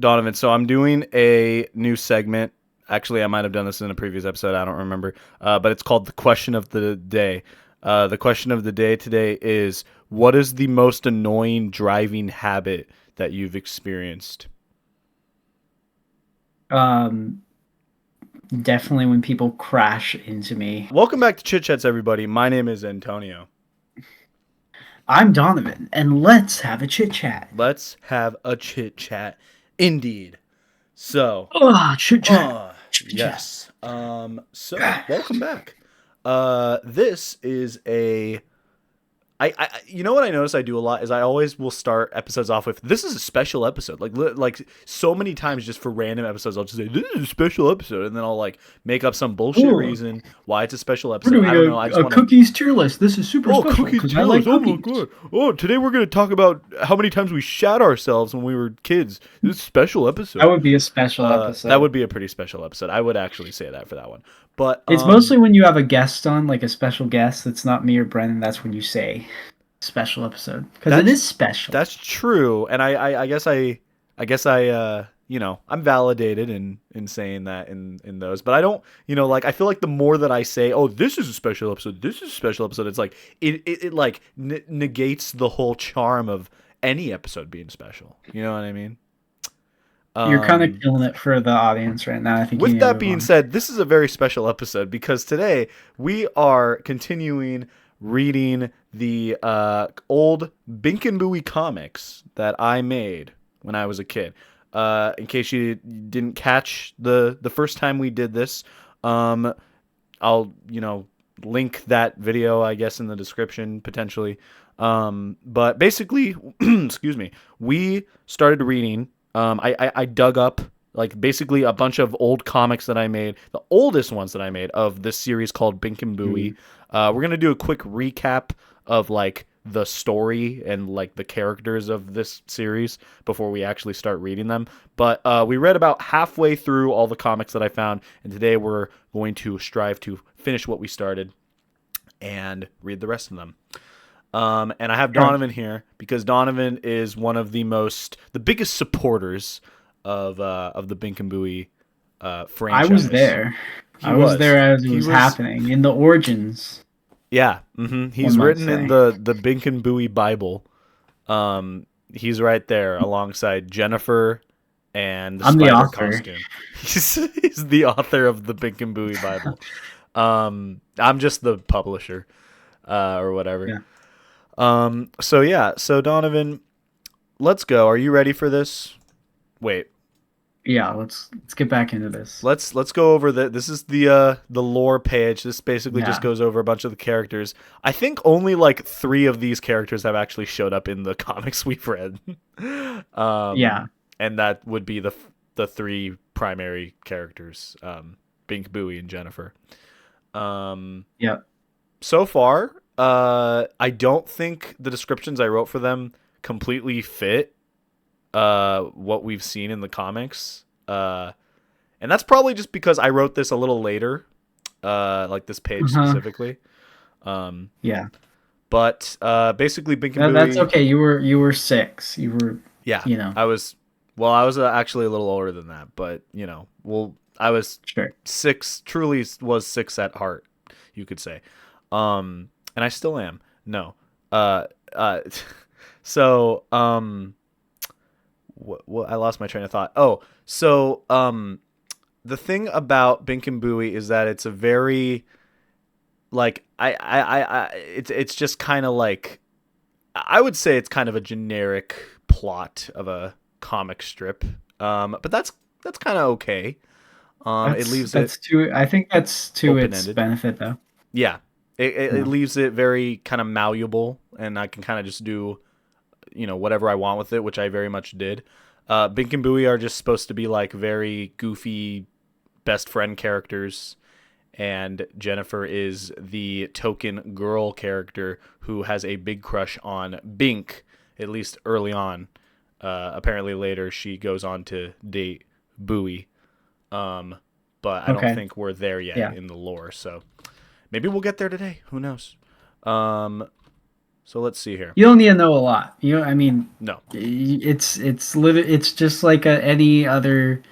Donovan. So I'm doing a new segment. Actually, I might have done this in a previous episode. I don't remember. But it's called the question of the day. The question of the day today is: what is the most annoying driving habit that you've experienced? Um, Definitely when people crash into me. Welcome back to Chit Chats, everybody. My name is Antonio. I'm Donovan, and let's have a chit chat. Let's have a chit chat, indeed. So, Chit chat, chit chat. yes. So welcome back. This is a you know what I notice I do a lot is I always will start episodes off with this is a special episode. Like so many times just for random episodes I'll just say this is a special episode and then I'll like make up some bullshit Ooh, reason why it's a special we're episode. I doing don't know. I just a want to cookies tier list. This is super Oh, special cookie because I tellers. like Oh my cookies. god. Oh, today we're going to talk about how many times we shat ourselves when we were kids. This is a special That episode. would be a special That episode. would be a pretty special episode. I would actually say that for that one. But It's mostly when you have a guest on, like a special guest that's not me or Brennan. That's when you say special episode because it that's is special. that's true, and I guess I'm validated in saying that in those, but I don't like I feel like the more that I say, oh, this is a special episode, this is a special episode, it's like it like negates the whole charm of any episode being special. You know what I mean? You're kind of Um, killing it for the audience right now. I think you with need to that move being on. said, this is a very special episode because today we are continuing reading the old Bink and Booey comics that I made when I was a kid. In case you didn't catch the first time we did this, um, I'll link that video I guess in the description potentially. But basically, excuse me, we started reading. I dug up like basically a bunch of old comics that I made, the oldest ones that I made of this series called Bink and Booey. Mm. We're gonna do a quick recap of like the story and like the characters of this series before we actually start reading them. But we read about halfway through all the comics that I found, and today we're going to strive to finish what we started and read the rest of them. And I have Sure. Donovan here because Donovan is one of the biggest supporters of the Bink and Booey I was franchise. there. He I was was. there as it He was was. happening in the origins, Yeah. one He's might written in say. the Bink and Booey Bible. He's right there alongside Jennifer and the I'm the spider author. costume. He's the author of the Bink and Booey Bible. I'm just the publisher or whatever. Yeah, So yeah, so Donovan, let's go. Are you ready for this? Wait, yeah. Let's get back into this. let's go over this is the lore page. This basically just Yeah, goes over a bunch of the characters. I think only like 3 of these characters have actually showed up in the comics we've read. yeah. And that would be the 3 primary characters, Bink, Booey, and Jennifer. Um, Yep. so far, I don't think the descriptions I wrote for them completely fit what we've seen in the comics. And that's probably just because I wrote this a little later, like this page Uh-huh. specifically. Um, Yeah. but basically, Bink and That's Booey, okay. You were 6. You were, yeah, you know. I was. Well, I was actually a little older than that, but I was Sure. 6. Truly was 6 at heart, you could say. And I still am. No. Uh, uh, so what I lost my train of thought. Oh, so the thing about Bink and Booey is that it's a very like it's just kind of like I would say it's kind of a generic plot of a comic strip. But that's kind of okay. It leaves it That's to I think that's to open its ended. benefit though. Yeah, it Yeah. leaves it very kind of malleable, and I can kind of just do whatever I want with it, which I very much did. Bink and Booey are just supposed to be like very goofy best friend characters, and Jennifer is the token girl character who has a big crush on Bink, at least early on. Apparently later she goes on to date Booey, um, but I don't Okay. think we're there yet Yeah. in the lore. So maybe we'll get there today. Who knows? Um, So let's see here. You don't need to know a lot. I mean, No. it's just like any other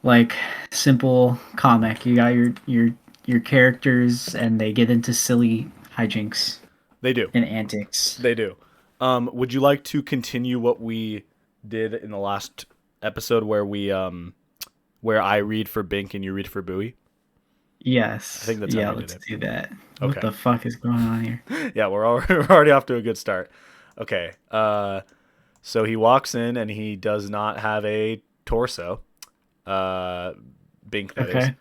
like simple comic. You got your characters, and they get into silly hijinks They do. and antics. They do. Would you like to continue what we did in the last episode where I read for Bink and you read for Booey? I Yes. think that's how Yeah, we did let's it. do that. What Okay. the fuck is going on here? Yeah, we're already off to a good start. Okay. So he walks in and he does not have a torso. Uh, Bink, that is. Okay.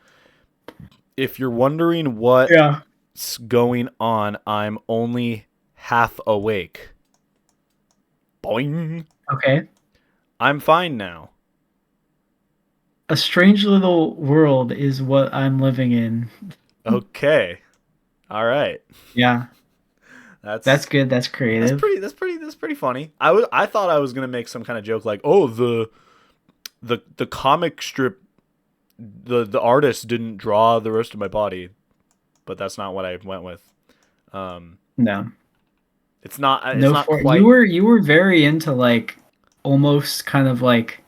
If you're wondering what's Yeah. going on, I'm only half awake. Boing. Okay. I'm fine now. A strange little world is what I'm living in. Okay. All right. Yeah. That's That's good. That's creative. that's pretty funny. I thought I was gonna make some kind of joke like, oh, the comic strip, the artist didn't draw the rest of my body, but that's not what I went with. Um, No. it's No, not for quite. you were very into like almost kind of like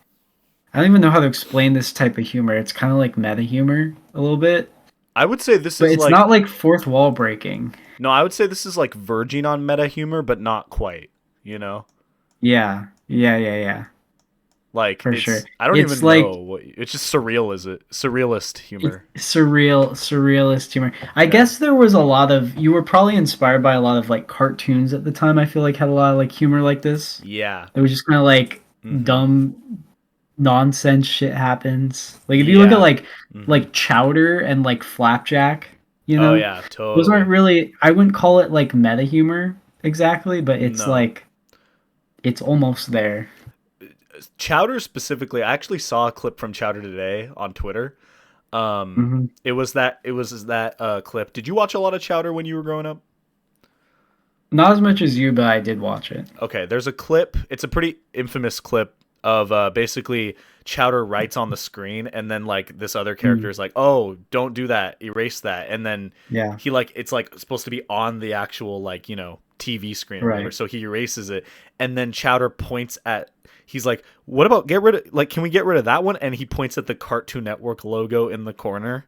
I don't even know how to explain this type of humor. It's kind of like meta humor a little bit, I would say this but is it's like not like fourth wall breaking. no, I would say this is like verging on meta humor, but not quite. You know, Yeah. Yeah, yeah, yeah. like For sure. it's I don't It's even know like what it's just surreal. Is it surrealist it's humor? surrealist humor. I Yeah. guess there was a lot of you were probably inspired by a lot of like cartoons at the time. I feel like had a lot of like humor like this. Yeah. It was just kind of like Mm-hmm. dumb nonsense shit happens. Like if you look at Yeah. Mm-hmm. like Chowder and like Flapjack, Oh yeah, those aren't totally. really I wouldn't call it like meta humor exactly, but it's No. like it's almost there. Chowder specifically, I actually saw a clip from Chowder today on Twitter. Hmm. It was that clip. Did you watch a lot of Chowder when you were growing up? Not as much as you, but I did watch it. Okay, there's a clip. It's a pretty infamous clip of basically Chowder writes on the screen, and then like this other character Mm, is like, "Oh, don't do that. Erase that." And then yeah, he like it's like supposed to be on the actual like TV screen or whatever. right. So he erases it, and then Chowder points at. He's like, "What about get rid of like? Can we get rid of that one?" And he points at the Cartoon Network logo in the corner.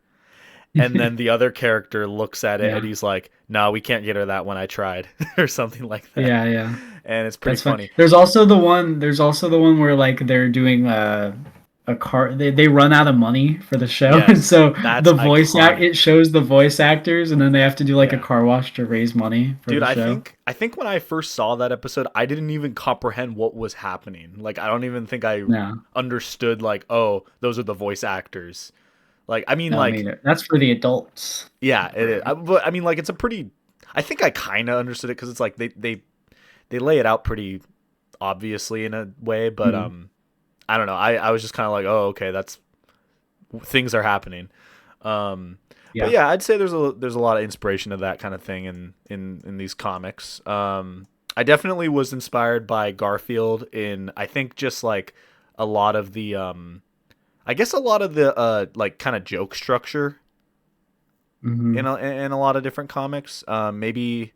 And then the other character looks at it and Yeah, he's like, "No, we can't get her that one. I tried," or something like that. yeah, yeah. And it's pretty That's fun. funny. There's also the one. There's also the one where like they're doing a car. They run out of money for the show, and Yes, so that's it iconic. shows the voice actors, and then they have to do like a Yeah. car wash to raise money for Dude, the I show. think I think when I first saw that episode, I didn't even comprehend what was happening. Like I don't even think I No, understood like, oh, those are the voice actors. Like I mean no, like that's for the adults. yeah, it is. But I mean like it's a pretty I think I kind of understood it cuz it's like they lay it out pretty obviously in a way, but Mm, I don't know. I was just kind of like, "Oh, okay, that's things are happening." Um, but yeah. yeah, I'd say there's a lot of inspiration of that kind of thing in these comics. I definitely was inspired by Garfield in I think just like a lot of the I guess a lot of the like kind of joke structure Hmm. in a lot of different comics. Maybe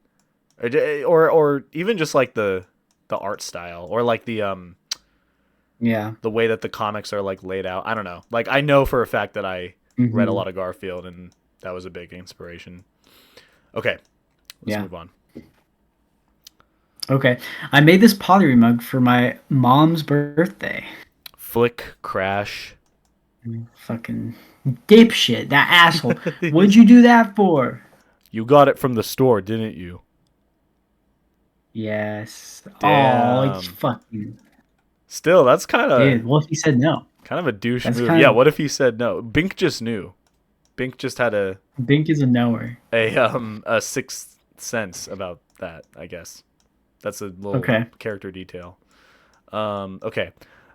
or even just like the art style or like Yeah. the way that the comics are like laid out. I don't know. Like I know for a fact that I read a Hmm. lot of Garfield and that was a big inspiration. Okay, let's Yeah. move on. Okay. I made this pottery mug for my mom's birthday. Flick Crash. Fucking dipshit, that asshole. What'd you do that for? You got it from the store, didn't you? Yes. Oh, it's Damn. fucking Still, that's dude. What if he said no? kind of a douche That's move. Yeah, kind what if he said no? Bink just knew. Bink just had of Bink is a knower. a sixth sense about that, I guess. That's a little Okay. character detail. Okay.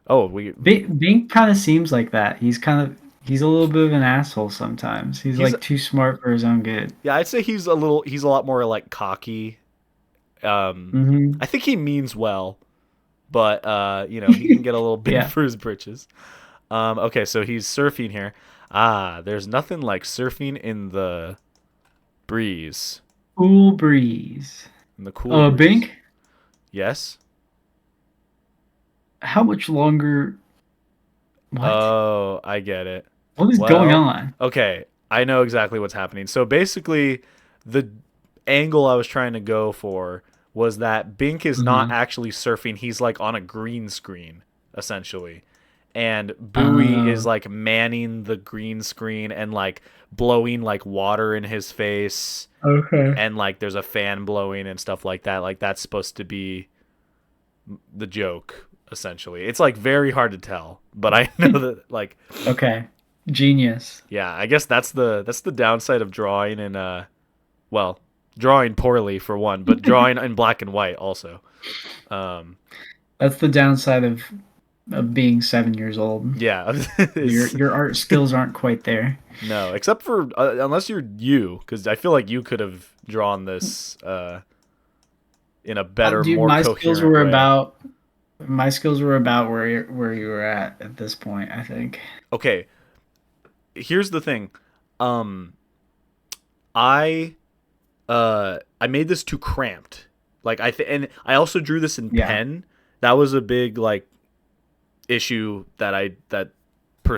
Oh, we Bink kind of seems like that. He's a little bit of an asshole sometimes. He's he's like too smart for his own good. yeah, I'd say he's a lot more like cocky. Mm-hmm. I think he means well, but he can get a little big Yeah. for his britches. Okay, so he's surfing here. Ah, there's nothing like surfing in the breeze, Cool breeze. in the cool breeze. Bink? Yes. How much longer? What? Oh, I get it. What is going Well, on? okay, I know exactly what's happening. So basically, the angle I was trying to go for was that Bink is not Uh-huh. actually surfing. He's like on a green screen, essentially. And Bowie is Uh, like manning the green screen and like blowing like water in his face. okay. And like there's a fan blowing and stuff like that. Like that's supposed to be the joke, essentially. It's like very hard to tell, but I know that like Okay. Genius. yeah, I guess that's the downside of drawing in well, drawing poorly for one, but drawing in black and white also. Um, That's the downside of being 7 years old. yeah, Your it's, your art skills aren't quite there. no, except for unless you're you, because I feel like you could have drawn this in a better, Dude, more coherent way. my skills were about where you were at this point, I think. Okay, here's the thing. Um, I I made this too cramped. Like and I also drew this in Yeah. pen. That was a big like issue that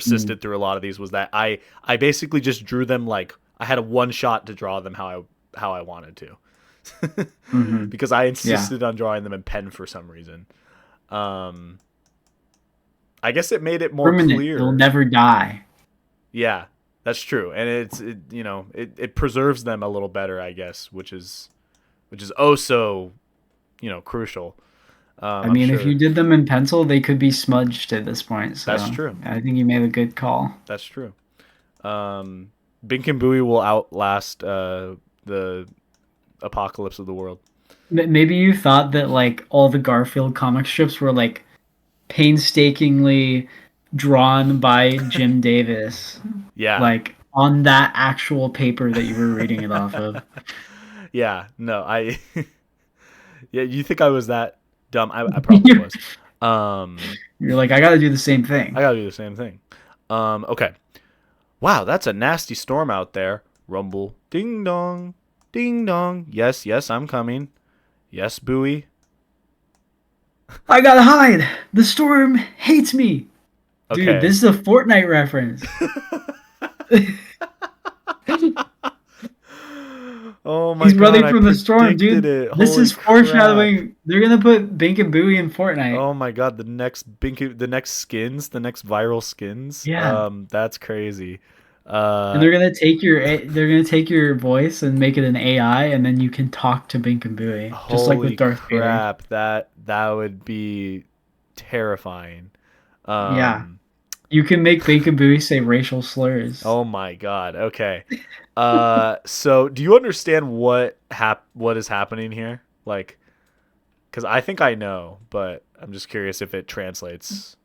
Mm. persisted through a lot of these was that I basically just drew them like I had a one shot to draw them how I wanted to. Mm-hmm. Because I Yeah. insisted on drawing them in pen for some reason. Um I guess it made it more Permanent. They'll clear. never die. Yeah, that's true. And it preserves them a little better, I guess, which is oh so, crucial. I I'm mean, if you sure did them in pencil, they could be smudged at this point. that's So true. I think you made a good call. That's true. Bink and Booey will outlast the apocalypse of the world. Maybe you thought that like all the Garfield comic strips were like painstakingly drawn by Jim Davis, Yeah. like on that actual paper that you were reading it off of. Yeah. No, I. Yeah, you think I was that dumb? I probably was. Um, You're like, I got to do the same I thing. gotta do the same thing. Okay. Wow, that's a nasty storm out there. Rumble, ding dong, ding dong. Yes, yes, I'm coming. Yes, Booey. I gotta hide. The storm hates me, dude. Okay. This is a Fortnite reference. Oh my He's god, running I from the storm, predicted dude. it. This Holy is crap. foreshadowing. They're gonna put Bink and Booey in Fortnite. Oh my god, the next skins, the next viral skins. Yeah, That's crazy. and Uh they're gonna take your voice and make it an AI, and then you can talk to Bink and Booey, just like with holy Darth Vader. crap, that would be terrifying. Yeah, Um you can make Bink and Booey say racial slurs. oh my god. Okay. So do you understand what is happening here? Like cuz I think I know, but I'm just curious if it translates.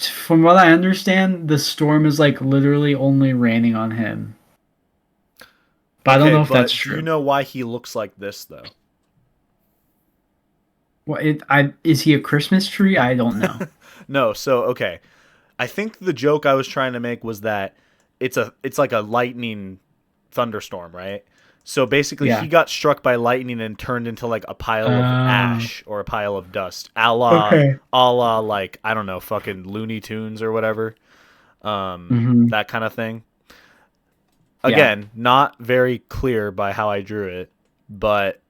From what I understand, the storm is like literally only raining on him. But I don't Okay, know if that's but do you true. know why he looks like this though? Is he a Christmas tree? I don't know. No, so okay. I think the joke I was trying to make was that it's like a lightning thunderstorm, right? So basically, he Yeah. got struck by lightning and turned into like a pile of Uh, ash or a pile of dust, a la like I don't know, fucking Looney Tunes or whatever, hmm. that kind of thing. Yeah. Again, not very clear by how I drew it, but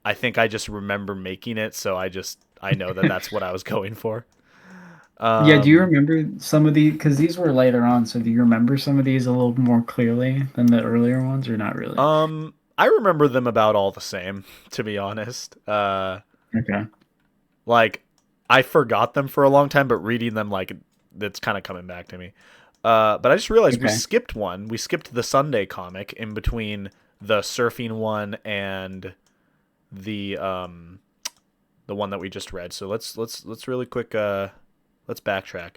I think I just remember making it, so I know that that's what I was going for. Yeah. Do you Um, remember some of these? Because these were later on. So do you remember some of these a little more clearly than the earlier ones, or not really? I remember them about all the same, to be honest. Okay. Like I forgot them for a long time, but reading them like it's kind of coming back to me. But I just realized we Okay. skipped one. We skipped the Sunday comic in between the surfing one and the um the one that we just read. So let's really quick let's backtrack.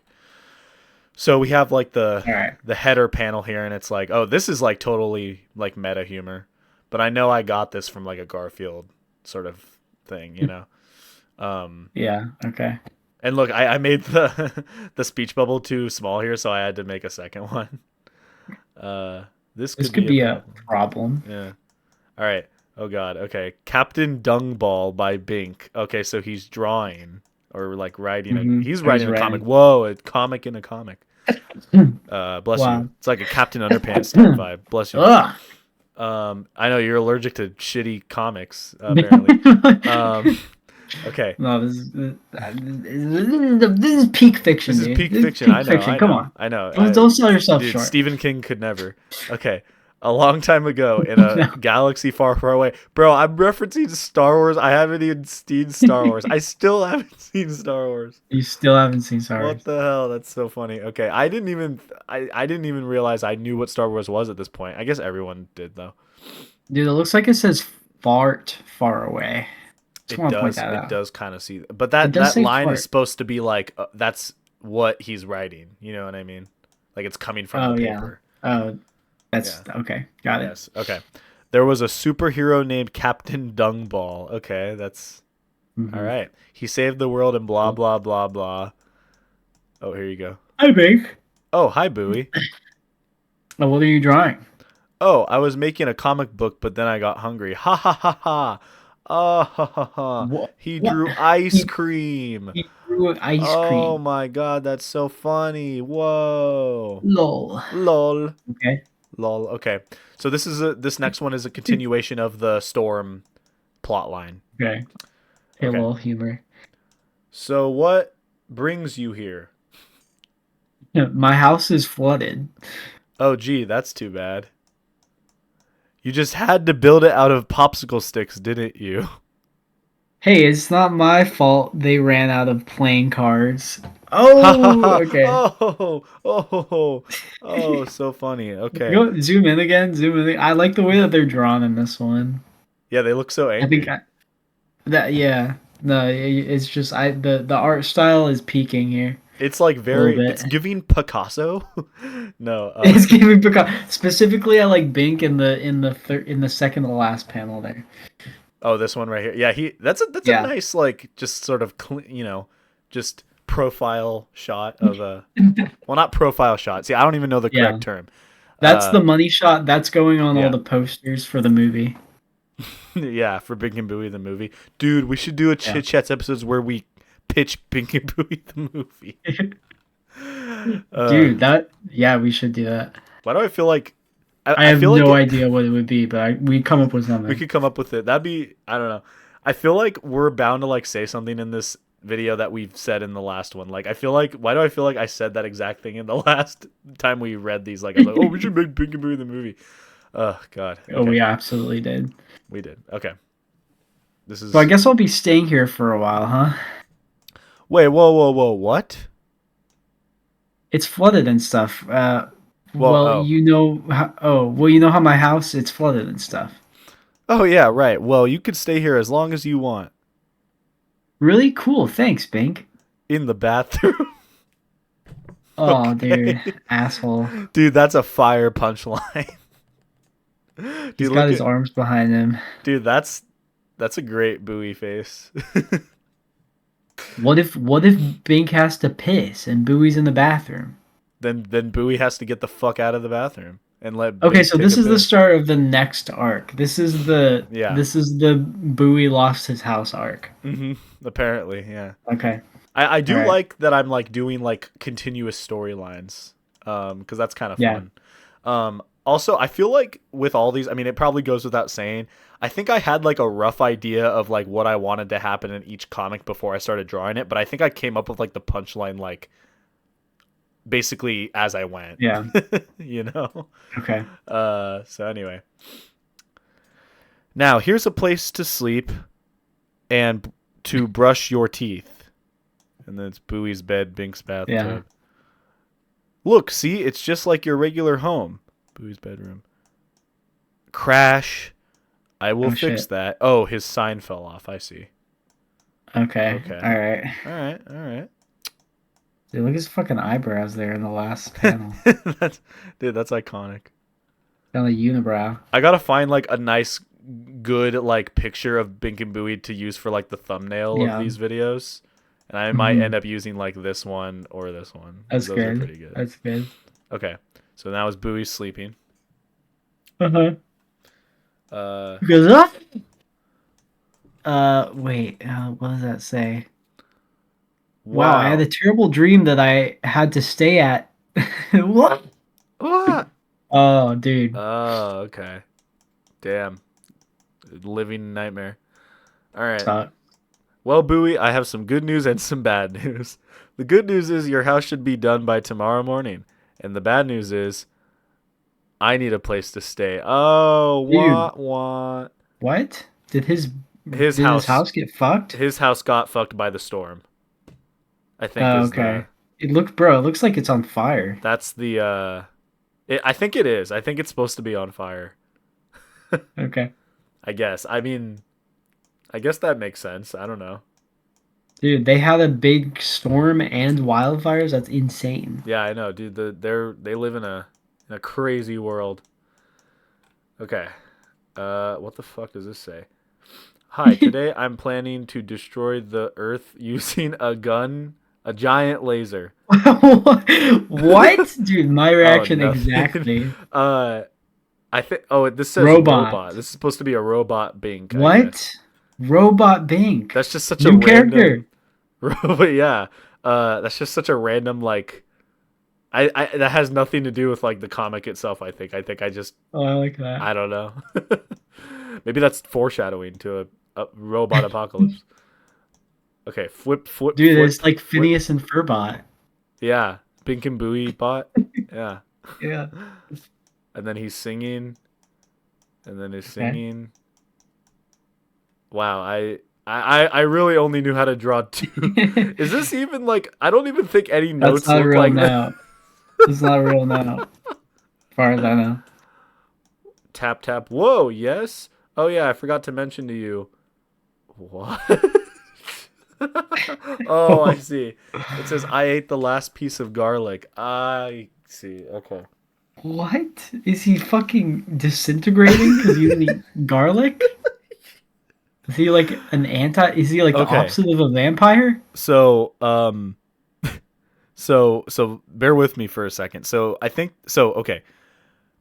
So we have like the All right. the header panel here, and it's like, oh, this is like totally like meta humor, but I know I got this from like a Garfield sort of thing. Um, Yeah. Okay. and look, I made the the speech bubble too small here, so I had to make a second one. Uh, this This could could be a be a problem. problem. Yeah. All right. Oh God. Okay. Captain Dungball by Bink. Okay, so he's drawing or like writing a. Mm-hmm. He's Oh, he's writing a comic. writing. Whoa, a comic in a comic. Bless you. Wow. It's like a Captain Underpants type vibe. Bless you. Ugh. I know you're allergic to shitty comics, apparently. Um, okay. No, this is peak This fiction, is dude. peak This is fiction. I peak know. fiction. I Come know. on, I know. don't sell yourself Dude, short. Stephen King could never. Okay. A long time ago in a galaxy far, far away. Bro, I'm referencing Star Wars. I haven't even seen Star Wars. I still haven't seen Star Wars. You still haven't seen Star What Wars. the hell? That's so funny. Okay. I didn't even realize I knew what Star Wars was at this point. I guess everyone did though. Dude, it looks like it says fart far away. Just It want to point does. that It out. does kind of see, but It does that say line is fart. supposed to be like that's what he's writing. You know what I mean? Like it's coming from the Oh yeah. paper. Oh, Yeah. that's okay. Got it. Yes. Okay. There was a superhero named Captain Dungball. Okay, that's all Mm-hmm. right. He saved the world and blah blah blah blah. Oh, here you go. Hi, Bink. Oh, hi, Bowie. Oh, what are you drawing? Oh, I was making a comic book, but then I got hungry. Ha ha ha ha. Ah ha ha ha. What? He What? drew ice He, cream. he drew an ice Oh cream. my god, that's so funny. Whoa. Lol. Lol. Okay. Lol. Okay. So this next one is a continuation of the Storm plot line. Okay. Hey, Okay. lol humor. So what brings you here? Yeah, my house is flooded. Oh gee, that's too bad. You just had to build it out of popsicle sticks, didn't you? Hey, it's not my fault they ran out of playing cards. Ha ha Oh, ha. okay. Oh, so funny. Okay. Go zoom in again. Zoom in. I like the way that they're drawn in this one. Yeah, they look so I think angry. that yeah. No, it's just the art style is peaking here It's like a little it's bit. giving Picasso. No, It's giving Picasso. Specifically, I like Bink in the second to last panel there. oh, this one right here. Yeah, that's a Yeah. nice like just sort of just profile shot of a well, not profile shot. See, I don't even know the Yeah. correct term. That's Uh the money shot. That's going on all yeah. the posters for the movie. Yeah, for Bink and Booey the movie. Dude, we should do a Yeah. Chit Chats episodes where we pitch Bink and Booey the movie. Uh Dude, yeah, we should do that. why do I feel like I I have feel like no it idea what it would be, but we come up with we something. could come up with it. That'd be I don't know. I feel like we're bound to like say something in this video that we've said in the last one. Like I feel like why do I feel like I said that exact thing in the last time we read these? Like I was like, oh, we should make Bink and Booey the movie. Oh God. Oh, Okay, we absolutely did. we did. Okay, this So I is guess I'll be staying here for a while, huh? wait. Whoa. What? It's flooded and stuff. Well, Well, you know how my house it's flooded and stuff. oh yeah, right. Well, you could stay here as long as you want Really cool. Thanks, Bink. in the bathroom. Oh, dude, Okay, asshole. dude, that's a fire punchline. He's Dude, got look his at arms behind him. dude. That's a great Bowie face. What if Bink has to piss and Bowie's in the bathroom? Then Bowie has to get the fuck out of the bathroom and let Okay, Bink so take this a is the piss. start of the next arc. Yeah. This is the Bowie lost his house arc. Apparently, yeah. Okay. I All do right. like that I'm like doing like continuous storylines. Because that's kind of Yeah. fun. Also, I feel like with all these, I mean, it probably goes without saying. I think I had like a rough idea of like what I wanted to happen in each comic before I started drawing it, but I think I came up with like the punchline like basically as I went. Yeah. You know? Okay. So anyway. Now, here's a place to sleep and to brush your teeth. And then it's Bowie's bed, Bink's Yeah. bathtub. Look, see, it's just like your regular home. Bowie's bedroom. Crash. I will Oh fix shit. that. Oh, his sign fell off. I see. Okay. Okay. All right. All right. All right. Dude, look at his fucking eyebrows there in the last panel. that's dude. That's iconic. Down the unibrow. I gotta find like a nice, good like picture of Bink and Bowie to use for like the thumbnail of Yeah. these videos, and I might Mhm. end up using like this one or this one because That's those are good. pretty good. That's good. Okay, so now is Bowie sleeping. Uh-huh. Uh, He goes, ah! Wait, what does that say? Wow, I had wow. a terrible dream that I had to stay at. What? What? Oh, dude. Oh, okay. Damn. Living nightmare. All right. Stop. Well, Bowie, I have some good news and some bad news. The good news is your house should be done by tomorrow morning. And the bad news is I need a place to stay. Oh, Dude, what? what? His Did his house house get fucked? his house got fucked by the storm. I think Oh, is okay. the It looks like it's on fire. that's the I think it is. I think it's supposed to be on fire. Okay. I guess. I mean, I guess that makes sense. I don't know. Dude, they had a big storm and wildfires. That's insane. Yeah, I know, dude. They live in a crazy world. Okay. What the fuck does this say? Hi, today I'm planning to destroy the Earth using a giant laser. What? Dude, my Oh, reaction nothing. exactly. uh, I think. Oh, this says Robot. robot. This is supposed to be a robot Bink, I guess. What? Robot Bink. That's just such a New character. random. Robot, yeah. That's just such a random like. I that has nothing to do with like the comic itself. I think. I just. Oh, I like that. I don't know. Maybe that's foreshadowing to a robot apocalypse. Okay, Dude, it's flip, like flip. Phineas and Ferbot. Yeah, Bink and Booey bot. Yeah, Yeah. and then he's singing, and then he's Okay. singing. Wow, I really only knew how to draw two. Is this even like? I don't even think any That's notes not a look real like that. note. It's not a real note, as far as I know. Tap tap. Whoa, yes. Oh yeah, I forgot to mention to you. What? Oh, I see. It says I ate the last piece of garlic. I see. Okay. What? Is he fucking disintegrating because you eat garlic? Is he like an anti? Is he like the Okay. opposite of a vampire? So, so bear with me for a second. So I think so. Okay,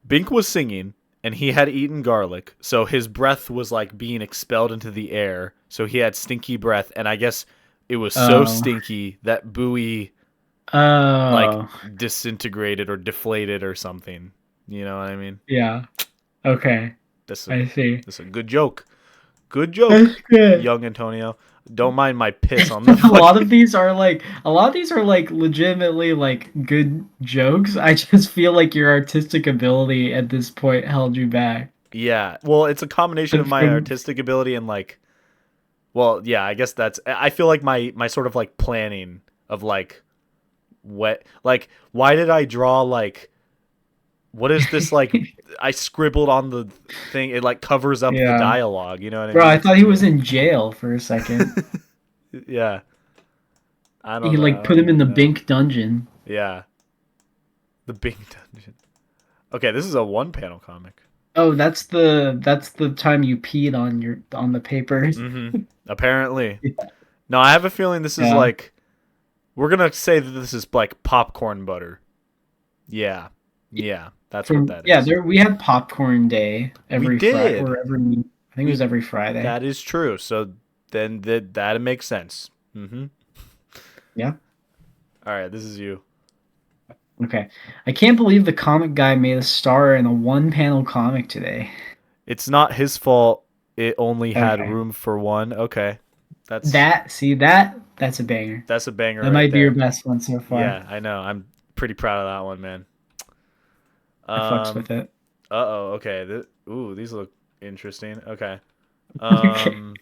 Bink was singing and he had eaten garlic, so his breath was like being expelled into the air. So he had stinky breath, and I guess it was so Oh. stinky that Bowie like Oh. disintegrated or deflated or something. You know what I mean? Yeah. Okay. That's a I see. that's a good joke. Good That's joke, good. young Antonio. Don't mind my piss on the A fucking. lot of these are like legitimately like good jokes. I just feel like your artistic ability at this point held you back. Yeah. Well, it's a combination of And my from artistic ability and like, well, yeah, I guess that's. I feel like my sort of like planning of like what like why did I draw like what is this like I scribbled on the thing, it like covers up the Yeah. dialogue, you know what I Bro, mean? I It's thought he was weird. in jail for a second. Yeah. I don't He know. like I put don't him in even the know. Bink dungeon. Yeah. The Bing Dungeon. Okay, this is a one panel comic. Oh, that's the time you peed on your on the paper. Mhm. Apparently. No, I have a feeling this is Yeah. like we're gonna say that this is like popcorn butter. Yeah. Yeah. That's what From that yeah, is. there we had popcorn day We every Friday did. or every I think it was We every Friday. That is true. So then that makes sense. Mm-hmm. Yeah. All right, this is you. Okay. I can't believe the comic guy made a star in a one panel comic today. It's not his fault. It only had Okay. room for one. Okay, that's That's a banger. that's a banger That right might be your there. best one so far. Yeah, I know. I'm pretty proud of that one, man. I fucks Um. with it. Uh-oh. Okay. Ooh, these look interesting. Okay. Okay. Um.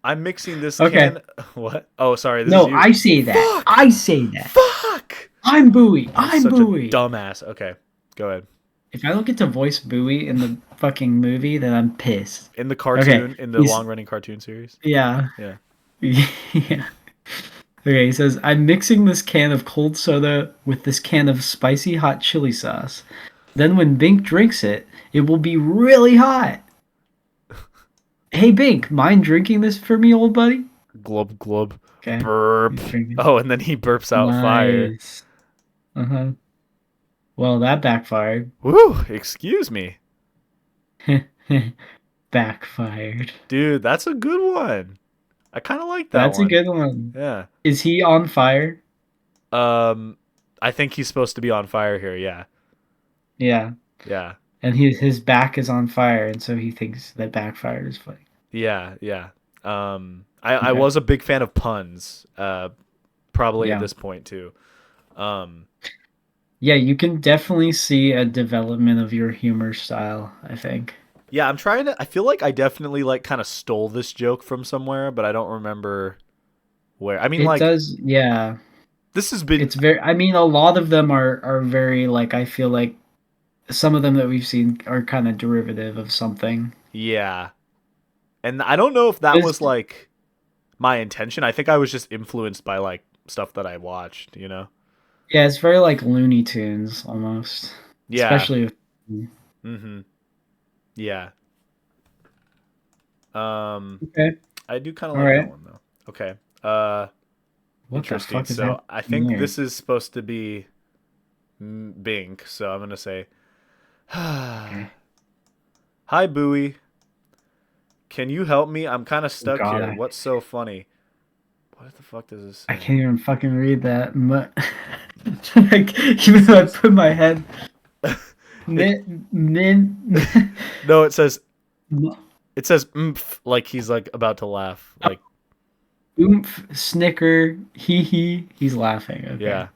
I'm mixing this Okay. can. What? Oh, sorry. This is No, you. I say that. Fuck. I say that. Fuck. I'm Bowie. I'm I'm such a Bowie. dumbass. Okay, go ahead. If I don't get to voice Bowie in the fucking movie, then I'm pissed. In the Okay. cartoon, in the He's long-running cartoon series. yeah. Yeah. Yeah. Okay, he says, I'm mixing this can of cold soda with this can of spicy hot chili sauce. Then when Bink drinks it, it will be really hot. Hey Bink, mind drinking this for me, old buddy? Glub glub. Okay. Burp. He's drinking. Oh, and then he burps out fire. Nice. Uh-huh. Well, that backfired. Woo! Excuse me. Backfired. Dude, that's a good one. I kind of like that That's a one. good one. Yeah. Is he on fire? Um, I think he's supposed to be on fire here. Yeah. Yeah. Yeah. And his back is on fire, and so he thinks that backfired is funny. Yeah. Yeah. I Okay. was a big fan of puns. Probably at Yeah. this point too. Um, Yeah, you can definitely see a development of your humor style, I think. yeah, I'm trying to. I feel like I definitely like kind of stole this joke from somewhere, but I don't remember where. I mean, It like does, yeah. this has been. It's very I mean a lot of them are very like I feel like some of them that we've seen are kind of derivative of something. Yeah, and I don't know if that was It's, like my intention. I think I was just influenced by like stuff that I watched. You know. yeah, it's very like Looney Tunes almost. Yeah. Especially if, Mm-hmm. Yeah. Um, okay. I do kind of All like that right. one though. Okay. Uh, What the Interesting. fuck is So happening I think here? this is supposed to be Bink. So I'm gonna say, Okay. "Hi, Bowie. Can you help me? I'm kind of Oh stuck God, here. What's so funny? What the fuck does this I say?" can't even fucking read that. But like It even though I says, put my head it, min no, it says like he's like about to laugh. Like, oomph snicker hee hee. He's laughing. Okay. yeah.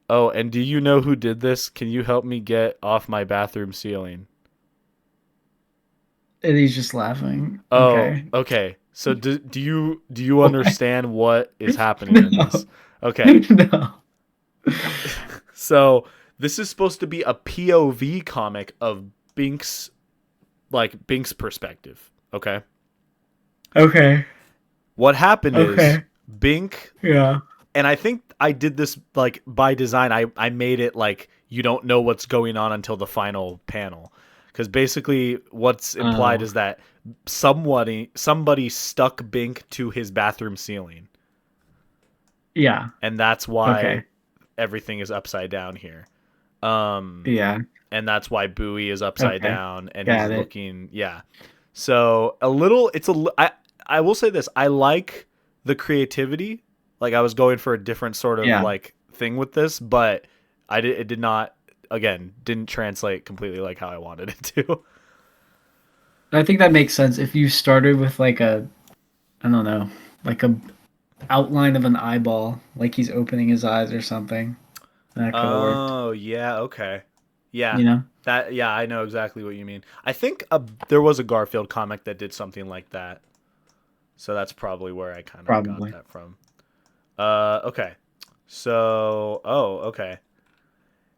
Oh, and do you know who did this? Can you help me get off my bathroom ceiling? And he's just laughing. Oh, Okay. okay. So do you What? understand what is happening in this? No. Okay. No. So this is supposed to be a POV comic of Bink's Bink's perspective. Okay. Okay. What happened is Okay. Bink, Yeah. and I think I did this like by design. I made it like you don't know what's going on until the final panel. Because basically what's implied Oh. is that somebody stuck Bink to his bathroom ceiling. Yeah. And that's why Okay. everything is upside down here. Um Yeah. and that's why Bowie is upside Okay. down and he's Got it. looking, yeah. So a little it's a I will say this, I like the creativity. Like I was going for a different sort of Yeah. like thing with this, but it did not, again, didn't translate completely like how I wanted it to. I think that makes sense. If you started with like a, I don't know, like a outline of an eyeball, like he's opening his eyes or something, that could have worked. Oh, yeah, okay. Yeah. You know? Yeah, I know exactly what you mean. I think there was a Garfield comic that did something like that. So that's probably where I kind of got Probably. that from. Okay. So, oh, okay.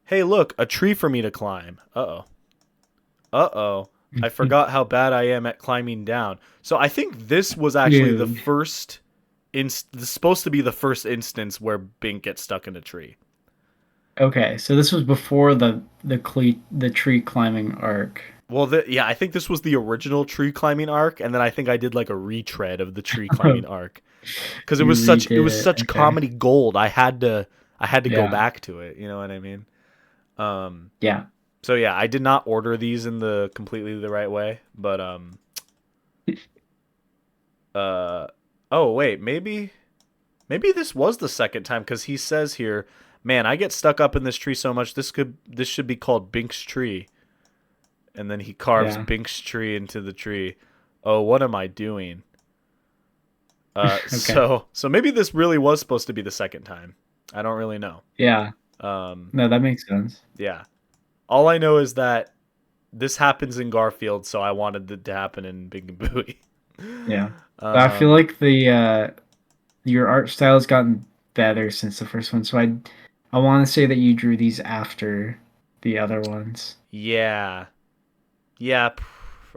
Hey, look, a tree for me to climb. Uh-oh. Uh-oh. I forgot how bad I am at climbing down. So I think this was actually the Dude. first this is supposed to be the first instance where Bink gets stuck in a tree. Okay, so this was before the tree climbing arc. Well, yeah, I think this was the original tree climbing arc, and then I think I did like a retread of the tree Oh, climbing arc because you it redid was it. such Okay. comedy gold. I had to go Yeah. back to it. You know what I mean? Um, Yeah. so yeah, I did not order these in the completely the right way, but uh oh wait, maybe this was the second time because he says here, man, I get stuck up in this tree so much. This should be called Bink's tree, and then he carves Yeah. Bink's tree into the tree. Oh, what am I doing? Okay. So maybe this really was supposed to be the second time. I don't really know. Yeah. Um, No, that makes sense. yeah. All I know is that this happens in Garfield, so I wanted it to happen in Big and Booey. Yeah. But I feel um, like the your art style has gotten better since the first one. So I want to say that you drew these after the other ones. yeah, yeah.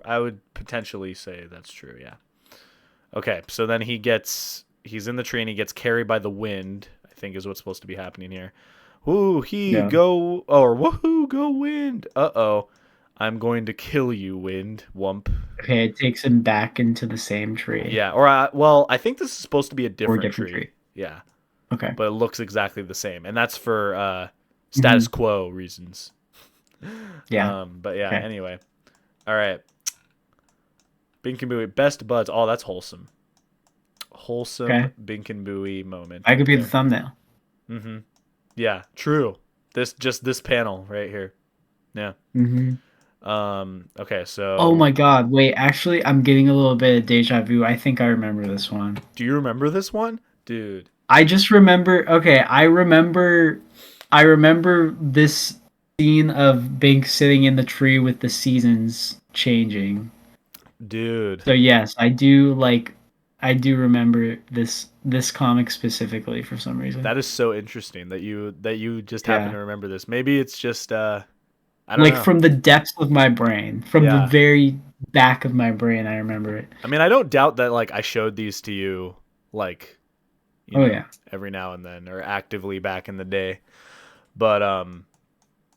I would potentially say that's true. Yeah. Okay, so then he's in the tree and he gets carried by the wind. I think is what's supposed to be happening here. Woo he Yeah. go or woohoo go wind. Uh-oh. I'm going to kill you, wind. Wump. Okay, it takes him back into the same tree Yeah, or well, I think this is supposed to be a or a different different tree. tree. Yeah, Okay. but it looks exactly the same, and that's for Hmm. status quo reasons. Yeah. But yeah, Okay. anyway. All right. Bink and Booey, best buds. Oh, that's wholesome. Wholesome Okay, Bink and Booey moment I right could be the there. thumbnail. Mm-hmm. Yeah, true. This panel right here. Yeah. Hmm. Okay, Oh so my God! Wait, actually, I'm getting a little bit of deja vu. I think I remember this one. do you remember this one? Dude. I just remember. Okay, I remember. I remember this scene of Bink sitting in the tree with the seasons changing. Dude. So yes, I do like. I do remember this comic specifically for some reason. That is so interesting that you just happen Yeah, to remember this. Maybe it's just I don't like know. from the depths of my brain, from the Yeah. very back of my brain, I remember it. I mean, I don't doubt that like I showed these to you like, you Oh know, yeah. every now and then or actively back in the day. But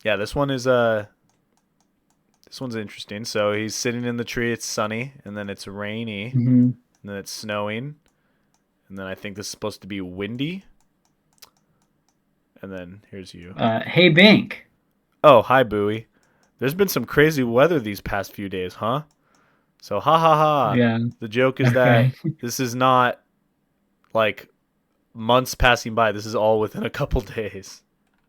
yeah, this one's interesting. So he's sitting in the tree, it's sunny, and then it's rainy, Hmm. and then it's snowing, and then I think this is supposed to be windy, and then here's you. Hey Bink. Oh, hi Booey. There's been some crazy weather these past few days, huh? So ha ha ha. Yeah. The joke is that Okay. this is not like months passing by. This is all within a couple days.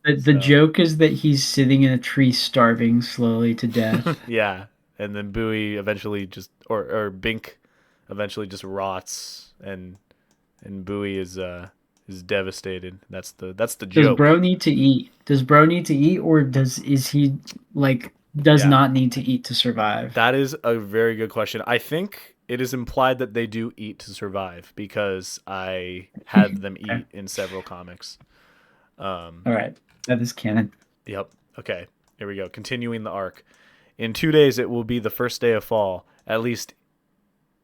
The So joke is that he's sitting in a tree starving slowly to death. yeah, and then Bowie eventually just or Bink eventually just rots, and Bowie is devastated. That's the Does joke. bro need to eat? Does bro need to eat or does is he like does Yeah, not need to eat to survive? that is a very good question. I think it is implied that they do eat to survive because I had them Okay. eat in several comics. Um, All right. That is canon. yep. Okay. Here we go. Continuing the arc. In 2 days, it will be the first day of fall. At least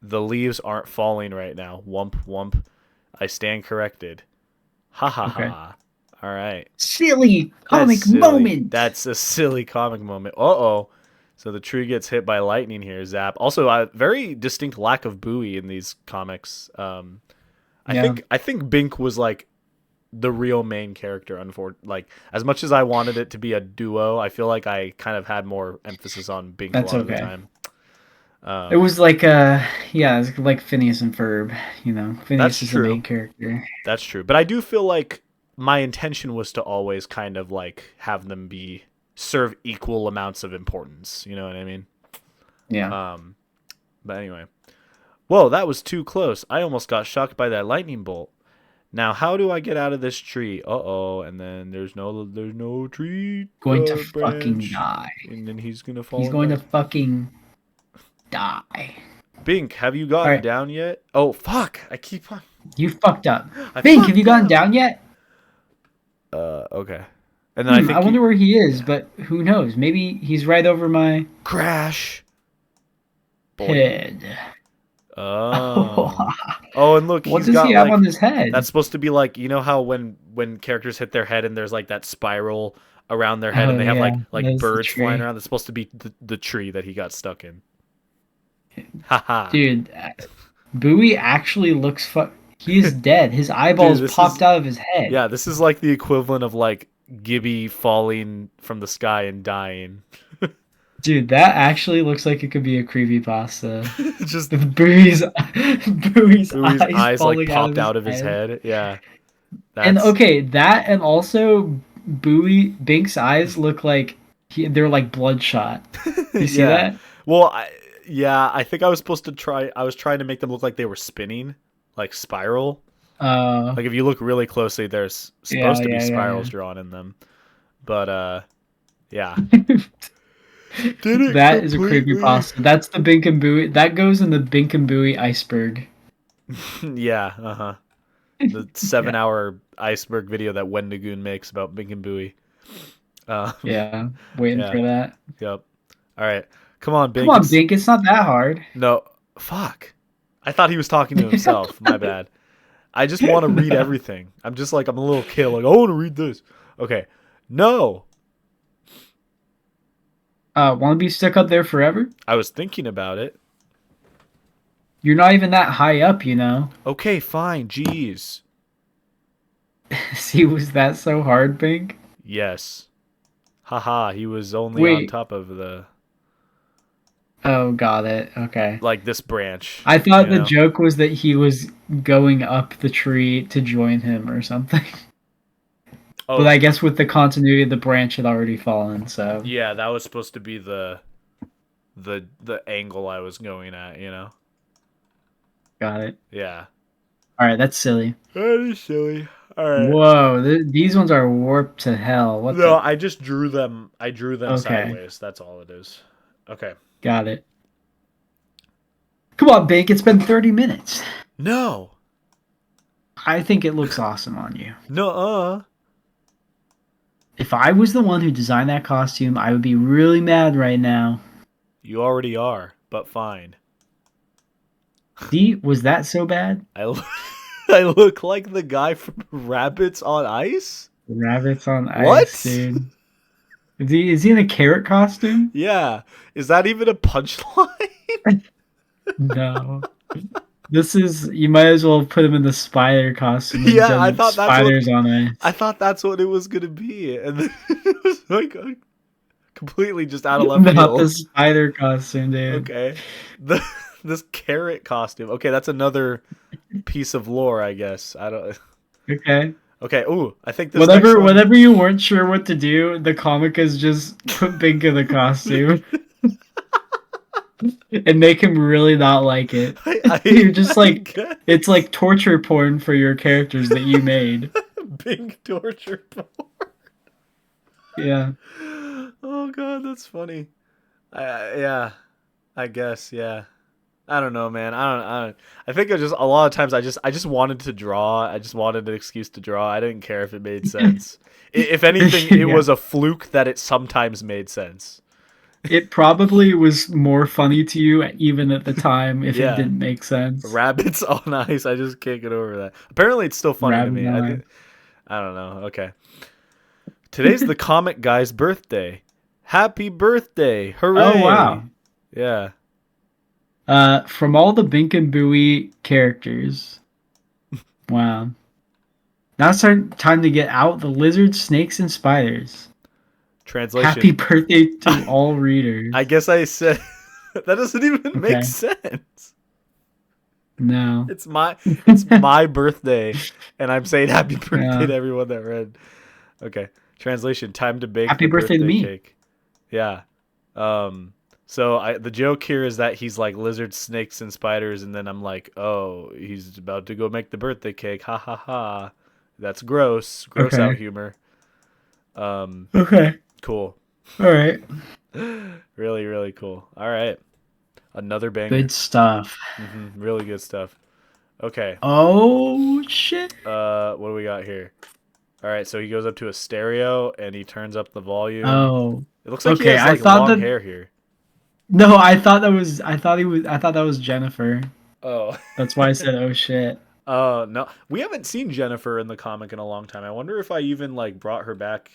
the leaves aren't falling right now. Wump, wump. I stand corrected. Ha ha Okay. ha. All right. Silly That's comic silly. moment. That's a silly comic moment. Uh oh. So the tree gets hit by lightning here. Zap. Also, a very distinct lack of Bowie in these comics. I Yeah. think I think Bink was like the real main character. Like as much as I wanted it to be a duo, I feel like I kind of had more emphasis on Bink a That's lot of the okay. time. It Um, was like yeah, it's like Phineas and Ferb, you know. that's Phineas is the true. main character. That's true. But I do feel like my intention was to always kind of like have them be serve equal amounts of importance. You know what I mean? Yeah. Um, but anyway. Whoa, that was too close. I almost got shocked by that lightning bolt. Now, how do I get out of this tree? Uh oh, and then there's no tree Going to fucking branch, die. and then he's gonna He's fall and going to die. fucking die. Bink, have you All gotten right. down yet? Oh fuck! I keep on. You fucked up. I Bink, have you fucked gotten up. down yet? Okay. And then I I think wonder where he is, yeah. but who knows? Maybe he's right over my Crash. Boing. head. Oh. Oh, and look, What he's does he got have on like his head? that's supposed to be like how when characters hit their head and there's like that spiral around their head and Oh they have yeah, like that's the birds flying tree. around. That's supposed to be the tree that he got stuck in. Haha. Dude, Bowie actually looks he is dead. His Dude, eyeballs this popped is out of his head. yeah, this is like the equivalent of like Gibby falling from the sky and dying. Dude, that actually looks like it could be a creepypasta. Just With Bowie's Bowie's eyes eyes like falling out of popped his out of his head. head. Yeah. And That's okay, that and also Bink's eyes look like they're like bloodshot. You see yeah. that? Well, yeah, I think I was trying to make them look like they were spinning, like spiral. Uh, Like if you look really closely, there's yeah, supposed to be yeah, spirals yeah, drawn in them. But yeah. yeah. Didn't That is a completely. creepypasta. That's the Bink and Booey. That goes in the Bink and Booey iceberg. Yeah, uh-huh. The 7 Yeah, hour iceberg video that Wendigoon makes about Bink and Booey. Um, yeah. Waiting yeah, for that. yep. All right. Come on, Come Bink. on, It's Bink. It's not that hard. no fuck. I thought he was talking to himself. My bad. I just want to read No. everything. I'm just like I'm a little kid. Like I want to read this. Okay. No. Want to be stuck up there forever? I was thinking about it. You're not even that high up, you know. Okay, fine. Jeez. See, was that so hard, Bink? Yes. Haha, he was only on Wait, top of the Oh, got it. Okay. Like this branch, I you thought the know? joke was that he was going up the tree to join him or something. But Oh, I guess with the continuity, the branch had already fallen, so yeah, that was supposed to be the angle I was going at, you know? got it. Yeah. All right, that's silly. That is silly. All right. Whoa, these ones are warped to hell. What No, the? I just drew them. I drew them Okay, sideways. That's all it is. Okay. got it. Come on, Bake. It's been 30 minutes. No. I think it looks awesome on you. No. If I was the one who designed that costume, I would be really mad right now. You already are, but fine. See, was that so bad? I look, I look like the guy from Rabbits on Ice? Rabbits on ice, What? dude. Is he in a carrot costume? Yeah. Is that even a punchline? No. This is you might as well put him in the spider costume and Yeah, I done thought that's what spiders on I ice. thought that's what it was gonna be, and then it was like completely just out of left Not the field. spider costume, dude. Okay, the this carrot costume. Okay, that's another piece of lore, I guess. I don't. Okay. Okay. Ooh, I think this next Whatever one. whatever you weren't sure what to do, the comic is just put Bink in the costume and make him really not like it. You're just I like guess it's like torture porn for your characters that you made. big torture porn. Yeah. Oh god, that's funny. Yeah, I guess. Yeah. I don't know, man. I don't. I think I just a lot of times I just wanted to draw. I just wanted an excuse to draw. I didn't care if it made sense. If anything, it Yeah. was a fluke that it sometimes made sense. It probably was more funny to you even at the time if it Yeah, didn't make sense. rabbits on ice. I just can't get over that. Apparently, it's still funny to Rabbit me. nine. I don't know. Okay, today's the comic guy's birthday. Happy birthday! Oh wow. Hooray! Yeah. From all the Bink and Booey characters. Wow. Now it's time to get out the lizards, snakes, and spiders. Happy Translation. birthday to I all readers. guess I said that doesn't even make Okay. sense. No. It's my birthday, and I'm saying happy birthday Yeah. to everyone that read. Okay. Translation: time to bake Happy the birthday to birthday me. cake. Yeah. So the joke here is that he's like lizards, snakes, and spiders, and then I'm like, oh, he's about to go make the birthday cake. Ha ha ha. That's gross. Gross out Okay. humor. Okay. Cool. All right. Really, really cool. All right. Another banger. Good stuff. Really good stuff. Okay. Oh shit. What do we got here? All right, so he goes up to a stereo and he turns up the volume. Oh. It looks like he Okay. has I like thought long that. hair here. No, I thought that was. I thought he was. I thought that was Jennifer. Oh. That's why I said, "Oh shit." Oh, no. We haven't seen Jennifer in the comic in a long time. I wonder if I even like brought her back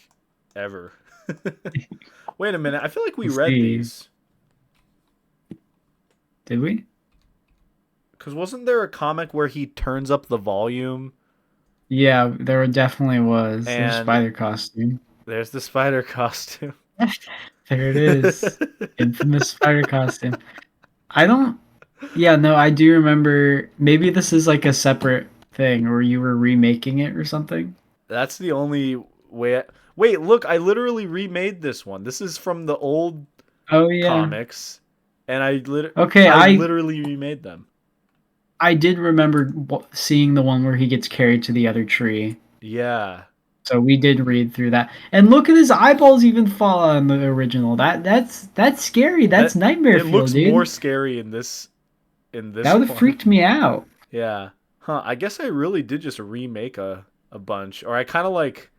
ever. Wait a minute. I feel like we Let's read see. these. Did we? Cuz wasn't there a comic where he turns up the volume Yeah, there definitely was. There's and spider costume. there's the spider costume? There it is. Infamous spider costume. I don't. Yeah, no, I do remember. Maybe this is like a separate thing, or you were remaking it or something. That's the only way. Wait, look, I literally remade this one. This is from the old Oh yeah. comics, and Okay, I I literally remade them. I did remember seeing the one where he gets carried to the other tree. Yeah, So we did read through that. And look at his eyeballs even fall on the original. That's scary. That's that nightmare it fuel, looks more dude. scary in That this would have one. freaked me out. Yeah, huh? I guess I really did just remake a bunch, or I kind of like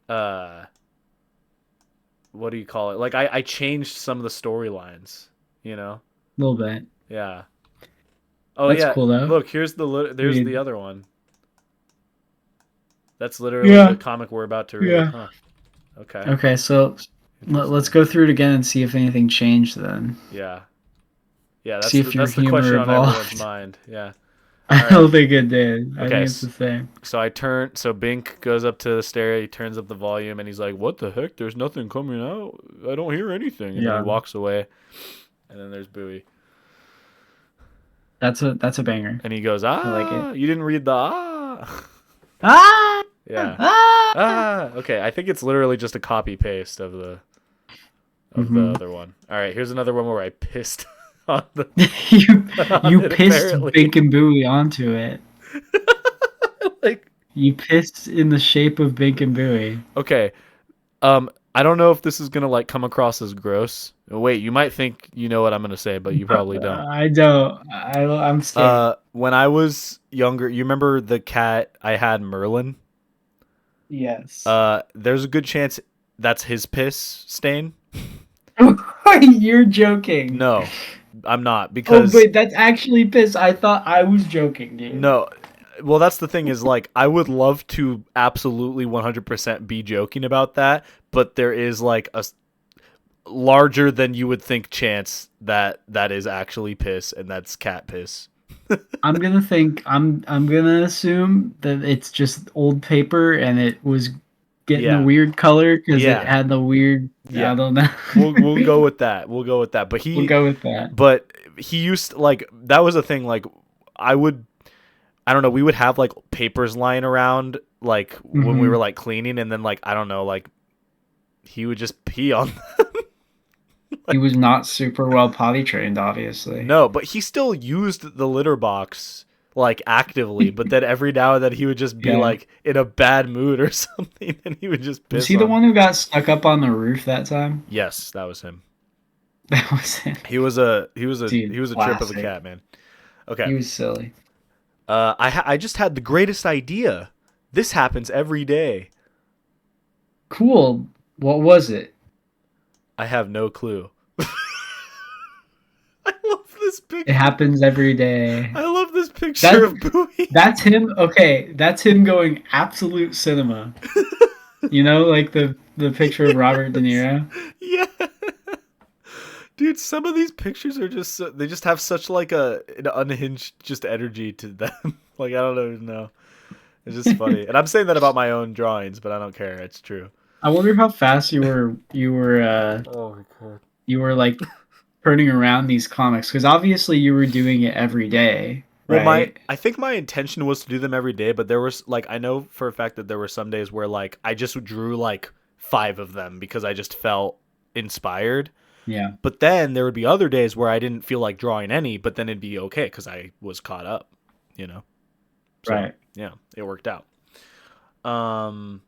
uh what do you call it? Like I changed some of the storylines. You know? A little bit. Yeah. Oh That's yeah. cool though. Look, there's the Dude. other one. That's literally the Yeah. comic we're about to read. Yeah. Huh. Okay. Okay, so let's Interesting. go through it again and see if anything changed then. Yeah. Yeah, See if your that's the humor question on everyone's evolved. mind. Yeah. I All right. don't think it did. I Okay. think it's the same. So Bink goes up to the stereo, he turns up the volume, and he's like, "What the heck? There's nothing coming out. I don't hear anything." And then he Yeah, walks away, and then there's Bowie, that's a banger. and he goes, I like it. "Ah, you didn't read the ah." Ah! Yeah. Ah! Ah. Okay. I think it's literally just a copy paste of the hmm other one. All right. Here's another one where I pissed on the you on you it. pissed Apparently, Bink and Booey onto it. like, You pissed in the shape of Bink and Booey. okay. I don't know if this is gonna like come across as gross. Wait, you might think you know what I'm gonna say, but you probably don't. I don't. I'm scared. When I was younger, you remember the cat I had, Merlin? Yes. There's a good chance that's his piss stain. You're joking. No, I'm not Oh, because but that's actually piss. I thought I was joking, dude. no. Well, that's the thing is like I would love to absolutely 100% be joking about that, but there is like a larger than you would think chance that that is actually piss and that's cat piss. I'm gonna assume that it's just old paper and it was getting a Yeah. weird color because it Yeah. had the weird. I Yeah. don't know. We'll go with that. We'll go with that. We'll go with that. But he used like that was a thing like I would I don't know, we would have like papers lying around like when we were hmm like cleaning and then like I don't know, like he would just pee on He was not super well potty trained, obviously. No, but he still used the litter box like actively, but then every now and then he would just be Yeah. like in a bad mood or something and he would just Was piss he the on. one who got stuck up on the roof that time? Yes, that was him. That was him. He Dude, was a trip of a classic. cat, man. Okay. He was silly. I just had the greatest idea. This happens every day. Cool. What was it? I have no clue. I love this It picture. happens every day. I love this picture That of Bowie. that's him. Okay, that's him going absolute cinema. You know, like the picture of Robert De Yes. Niro. Yeah. Dude, some of these pictures are just they just have such like an unhinged just energy to them. Like I don't even know. It's just funny. And I'm saying that about my own drawings, but I don't care. It's true. I wonder how fast Oh my god. you were like turning around these comics because obviously you were doing it every day, Well, right? I think my intention was to do them every day, but there was like I know for a fact that there were some days where like I just drew like 5 of them because I just felt inspired. Yeah. But then there would be other days where I didn't feel like drawing any, but then it'd be okay because I was caught up, you know. So Right. yeah, it worked out. Um,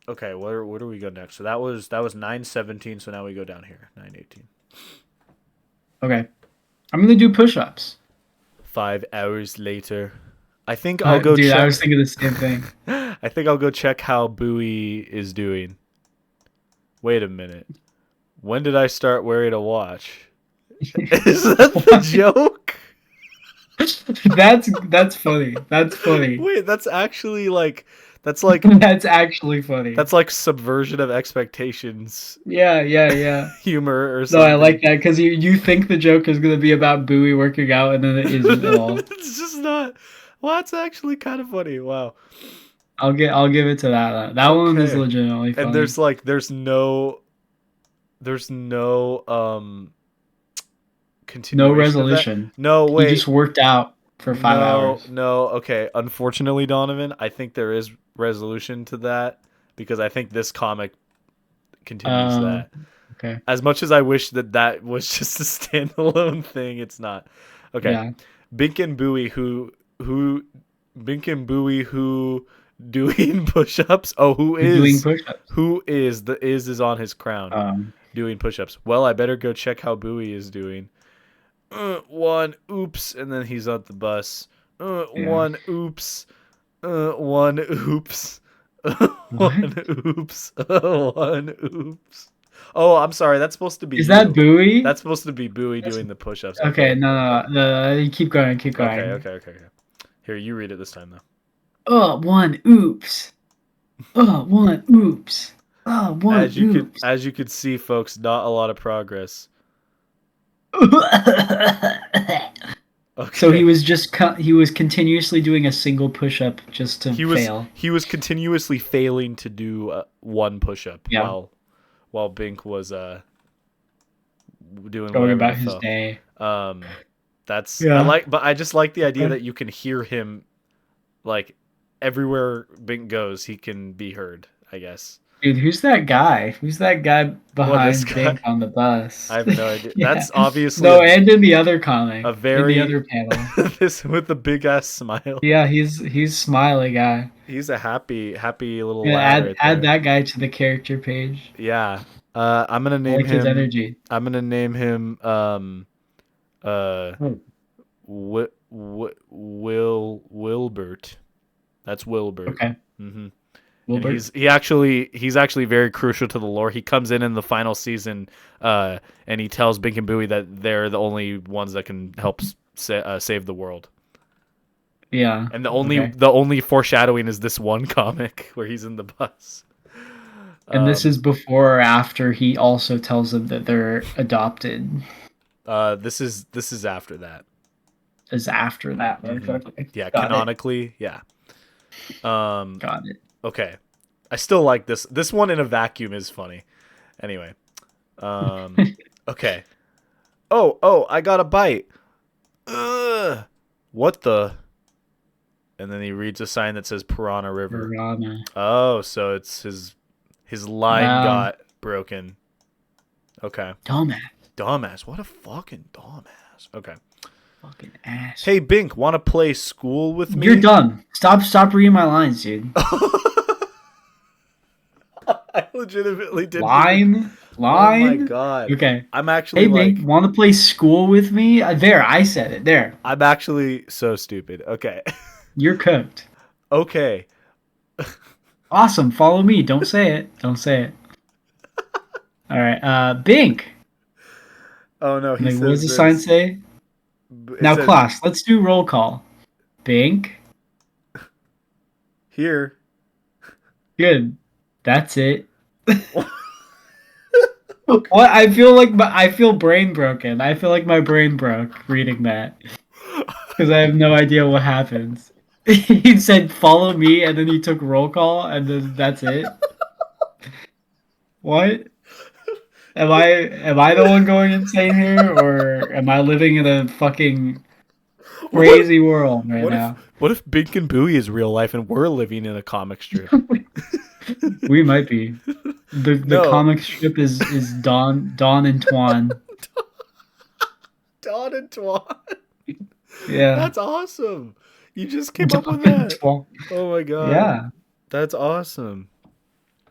okay, where do we go next? So that was 9:17. So now we go down here 9:18. Okay. I'm gonna do push-ups. 5 hours later, I think I'll go Dude, I check. was thinking the same thing. I think I'll go check how Bowie is doing. Wait a minute. When did I start wearing a watch? Is that the joke? That's funny. That's funny. Wait, that's actually like that's like That's actually funny. that's like subversion of expectations Yeah, yeah, yeah. humor or No, I something. like that because you think the joke is gonna be about Bowie working out, and then it isn't at all. It's just not. Well, that's actually kind of funny. Wow. I'll give it to that. That one is Okay. legitimately And funny. there's no No continuation of that. resolution. No, He just wait. worked out for 5 hours. No. Okay. Unfortunately, Donovan, I think there is resolution to that because I think this comic continues Um. that. Okay. As much as I wish that that was just a standalone thing, it's not. Okay. Yeah. Bink and Booey who Bink and Booey who doing push-ups. Oh, Doing push-ups. who is the is on his crown doing push-ups. Well, I better go check how Booey is doing. One oops, and then he's on the bus. Yeah. One oops. One oops. What? One oops. One oops. Oh, I'm sorry. That's supposed to be Is that you. Bowie? That's supposed to be Bowie That's- doing the push-ups. Okay. No. You keep going. Keep going. Okay. Here, you read it this time though. Oh, one oops. Oh, one oops. Oh, one oops. As you could see, folks, not a lot of progress. So he Okay. was just he was continuously doing a single push-up just to fail. He was continuously failing to do one push up Yeah, while Bink was doing going whatever the about his fuck. day. Um, that's I Yeah. like, but I just like the idea Okay. that you can hear him like everywhere Bink goes, he can be heard. I guess. Dude, who's that guy? Who's that guy What, this behind guy? Bink on the I bus? have no idea. Yeah. That's obviously No, and in the other comic, a in the very other panel. this with the big ass smile. Yeah, he's smiley guy. He's a happy little Yeah, lad add right add there. that guy to the character page. Yeah. I'm gonna I name like his him. energy. I'm gonna name him. Uh. Oh, Wilbert. That's Wilbert. okay. hmm And Wilbert. he's actually very crucial to the lore. He comes in the final season, and he tells Bink and Booey that they're the only ones that can help save the world. Yeah. And Okay. the only foreshadowing is this one comic where he's in the bus. And this Um, is before or after he also tells them that they're adopted. this is after that. Is after that. hmm Okay. Yeah, Got it. canonically, yeah. Um, Got it. okay. I still like this. This one in a vacuum is funny. Anyway, okay. Oh, I got a bite. Ugh. What the? And then he reads a sign that says Piranha River. Piranha. Oh, so it's his line Wow. got broken. Okay. Dumbass. Dumbass. What a fucking dumbass. Okay. Fucking ass. Hey, Bink, want to play school with me? You're done. Stop reading my lines, dude. I legitimately didn't. Line? Oh my Line? god. Okay. I'm actually Hey, like. Bink, want to play school with me? There, I said it. There. I'm actually so stupid. Okay. You're cooked. Okay. Awesome. Follow me. Don't say it. Don't say it. All right. Bink. Oh no, he Like, what does says the sign this. say? It Now, says class, let's do roll call. Bink. here. Good. That's it. What? I feel brain broken. I feel like my brain broke reading that because I have no idea what happens. He said follow me and then he took roll call and then that's it. What? Am I the one going insane here or am I living in a fucking What crazy world right what now? if Bink and Booey is real life and we're living in a comic strip? We might be. The No. comic strip is Dawn and Twan. Don and Twan. Yeah. That's awesome. You just came up Dawn with and that. Twan. Oh my god. Yeah. That's awesome.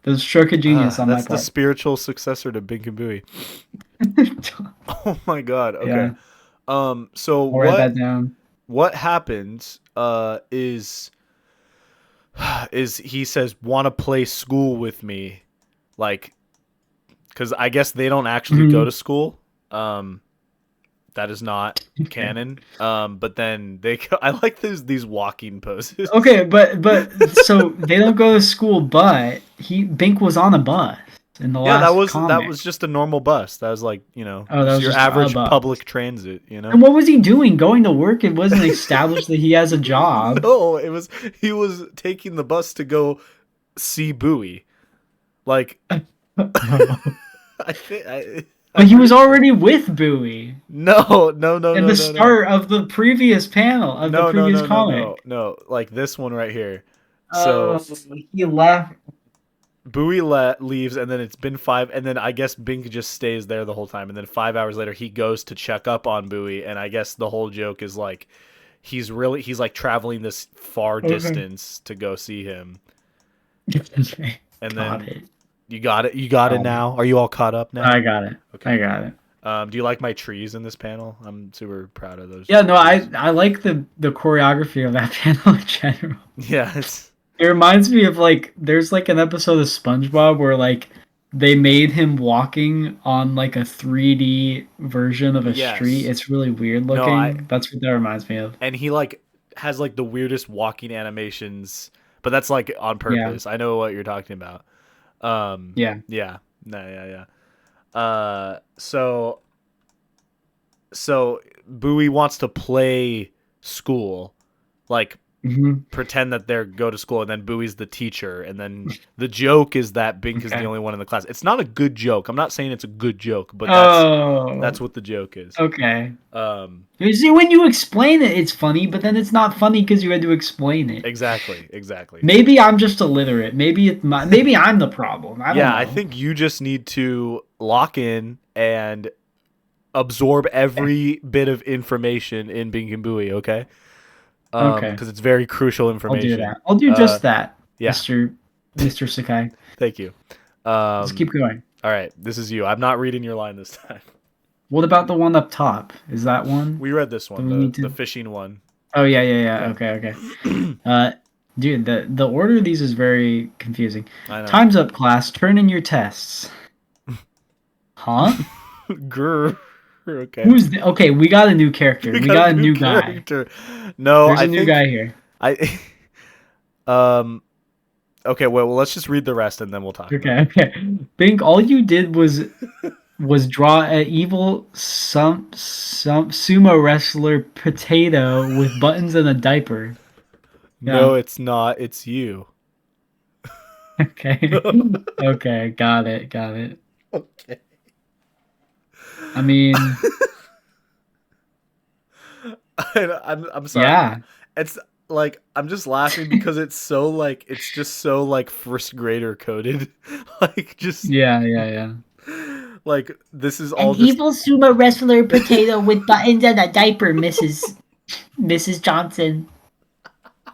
The stroke of genius on my That's the part. spiritual successor to Bink and Booey. Oh my god. Okay. Yeah. So I'll write that down. what happens is he says want to play school with me, like, because I guess they don't actually go Mhm. to school. That is not Okay. canon. But then I like these walking poses. Okay, but so they don't go to school, but Bink was on a bus in the Yeah, last that comic. was just a normal bus. That was like, Oh, that just was your just a average bus. public transit. And what was he doing? Going to work? It wasn't established that he has a job. No, he was taking the bus to go see Bowie. Like, I think But he was already with Bowie no at the start of the previous panel of the previous comic. no, like this one right here. Oh, So he left. Bowie leaves, and then it's been 5, and then I guess Bink just stays there the whole time, and then 5 hours later he goes to check up on Bowie, and I guess the whole joke is like he's like traveling this far distance to go see him, Okay. and Got then it. you got it now. Are you all caught up now? I got it. Okay. I got it. Do you like my trees in this panel? I'm super proud of those. Yeah, no, trees. I like the choreography of that panel in general. Yeah, it's It reminds me of like there's like an episode of SpongeBob where like they made him walking on like a 3D version of a street. yes. It's really weird No, looking. That's what that reminds me of. and he like has like the weirdest walking animations, but that's like on Yeah. purpose. I know what you're talking about. Yeah. Yeah. No, yeah. So so Bowie wants to play school, like Hmm. pretend that they're go to school, and then Bowie's the teacher, and then the joke is that Bink is the Okay. only one in the class. It's not a good joke. I'm not saying it's a good joke, but that's Oh, what the joke is. okay. Um, You see, when you explain it, it's funny, but then it's not funny because you had to explain it. exactly. Maybe I'm just illiterate. Maybe I'm the problem. I don't Yeah, I know. think you just need to lock in and absorb Okay. every bit of information in Bink and Booey, okay? Okay. Because it's very crucial I'll do information. that. I'll do Uh, just that, yeah, Mr. Sakai. thank you. Let's keep going. All right, this is you. I'm not reading your line this time. What about the one up top? Is that one? We read this Do one, we the need the to? fishing one. Oh yeah, yeah, yeah. Yeah, Okay, okay. Uh, dude, the order of these is very confusing. I know. Time's up, class. Turn in your tests. Huh? Grr. Okay. Okay, we got a new character. We We got a got a new new guy. character. No, There's I a new think guy here. I um okay, well let's just read the rest and then we'll talk about Okay, okay. Bink, all you did was draw an evil some sumo wrestler potato with buttons and a diaper. No, Yeah. it's not. It's you. Okay. Okay, got it, got it. Okay. I mean, I'm sorry. yeah. It's like I'm just laughing because it's so like it's just so like first grader coded. Like just Yeah, yeah, yeah. like this is An all just evil sumo wrestler potato with buttons and a diaper, Mrs. Johnson.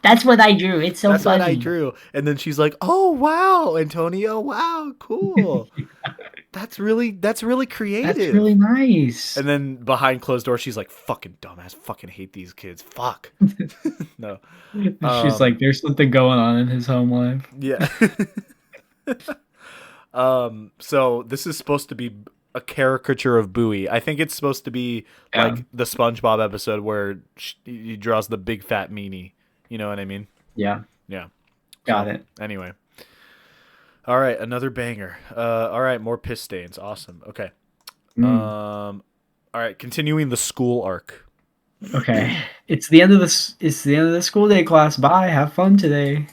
That's what I drew. It's so that's what I funny. drew. And then she's like, "Oh wow, Antonio, wow, cool. That's really That's really creative." nice. And then behind closed doors, she's like, "Fucking dumbass, fucking hate these kids. Fuck." No. She's like, Um there's something going on in his home life. yeah. So this is supposed to be a caricature of Bowie. I think it's supposed to be Yeah, like the SpongeBob episode where he draws the big fat meanie. You know what I mean? yeah, Yeah. got So it. anyway, all right, another banger. All right, more piss stains. Awesome. Okay. Mm, All right, continuing the school arc. okay. It's the end of the school day, class. Bye. Have fun today.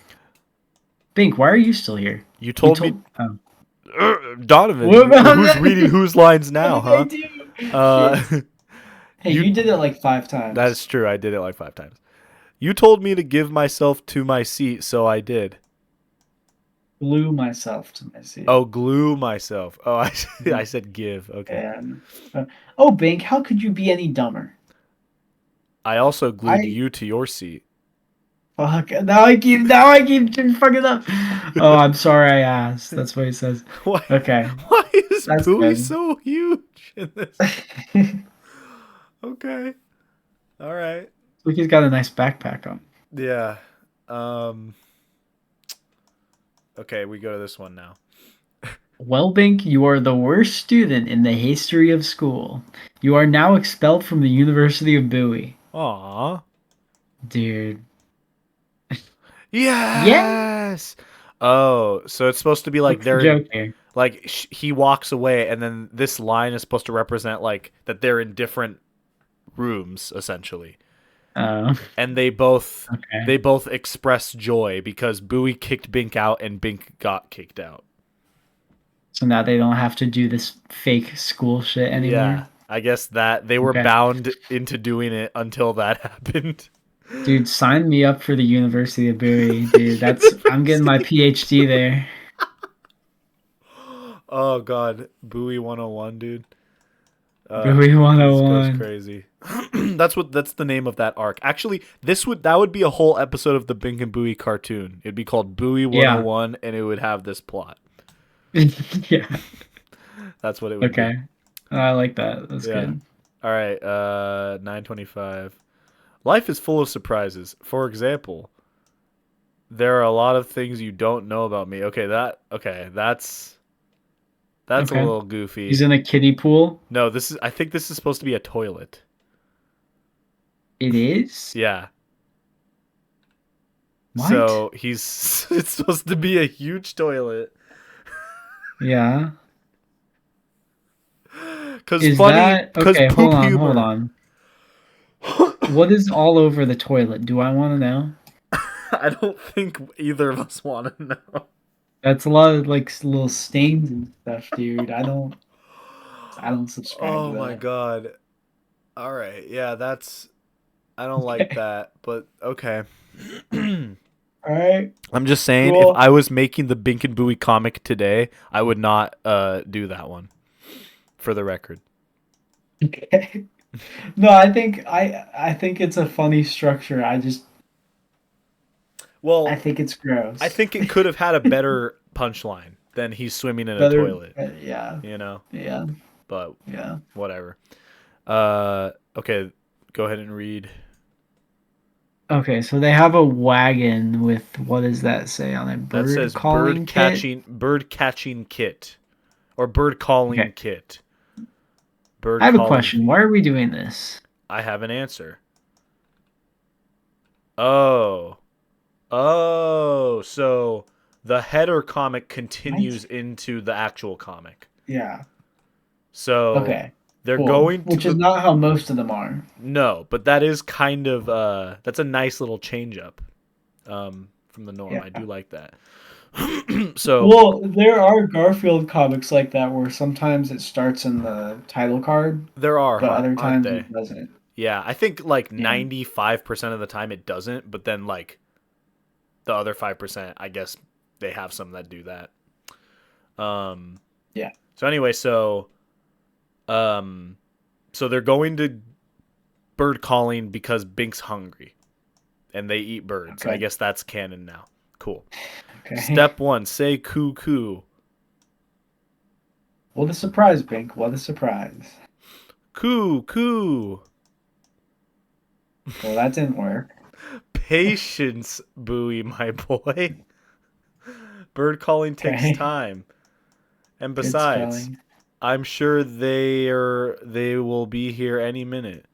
Bink, why are you still here? You You told me, told. Oh. Donovan. What about Who's that? reading whose lines What now, did I huh? do? Uh, Shit. Hey, you. you did it like 5 That times. is true. I did it like 5 times. You told me to give myself to my seat, so I did. Glue myself to my seat. Oh, glue myself. Oh, I Mhm. said give. Okay. And oh, Bink, how could you be any dumber? I also glued I you to your seat. fuck. Now I keep fucking up. Oh, I'm sorry I asked. That's what he says. Why? Okay, Why is that's Bowie good. so huge in this? Okay. All right. Look, he's got a nice backpack on. Yeah. Um. Okay, we go to this one now. Well, Bink, you are the worst student in the history of school. You are now expelled from the University of Bowie. Aw. Dude. Yeah? Yes. Oh, so it's supposed to be like What's the they're in joke here? like he walks away, and then this line is supposed to represent like that they're in different rooms essentially, Oh, and they okay. both express joy because Bowie kicked Bink out and Bink got kicked out. So now they don't have to do this fake school shit anymore. Yeah, I guess that they were Okay. bound into doing it until that happened. Dude, sign me up for the University of Bowie, dude. I'm getting my University. PhD there. Oh God, Bowie 101, dude. Bowie This goes 101. crazy. That's the name of that arc. Actually, that would be a whole episode of the Bink and Booey cartoon. It'd be called Bowie Yeah. 101 and it would have this plot. Yeah. That's what it would be. Okay. I like that. That's Yeah. good. All right, 925. Life is full of surprises. For example, there are a lot of things you don't know about me. That's a Okay. little goofy. He's in a kiddie pool. No, I think this is supposed to be a toilet. It is? Yeah. What? So he's it's supposed to be a huge toilet. Yeah. Is funny, that cause okay? Hold poop on, hold humor. on. What is all over the toilet? Do I want to know? I don't think either of us want to know. That's a lot of like little stains and stuff, dude. I don't subscribe to Oh my that. god. All right. Yeah, that's I don't like Okay. that, but okay. I'm All right. just saying if Cool. I was making the Bink and Booey comic today, I would not do that one for the record. Okay. No, I think it's a funny structure. I Well, think it's I gross. think it could have had a better punchline than he's swimming in a Better, toilet, yeah, you know? yeah, But yeah. whatever. Okay, go ahead and read. Okay, so they have a wagon with what does that say on it? That Bird says calling kit. bird catching kit or bird calling Okay. kit. Bird I have a calling question. Why feed. are we doing this? I have an answer. Oh. Oh, so the header comic What? continues into the actual comic. Yeah. So Okay. they're Cool. going to Which is the not how most of them are. no, but that is kind of that's a nice little change up from the norm. Yeah. I do like that. So Well, there are Garfield comics like that where sometimes it starts in the title card, there are, but other aren't times they? it doesn't. Yeah, I think like Yeah. 95% of the time it doesn't, but then like the other 5%, I guess they have some that do that. Um Yeah. so anyway, um so they're going to bird calling because Bink's hungry and they eat birds. I Okay. guess that's canon now. Cool. Okay. Step 1, say coo coo. What a surprise, Bink. What a surprise. Coo coo. Well, that didn't work. Patience, Booey, my boy. Bird calling takes Okay. time. And Good besides, spelling. I'm sure they will be here any minute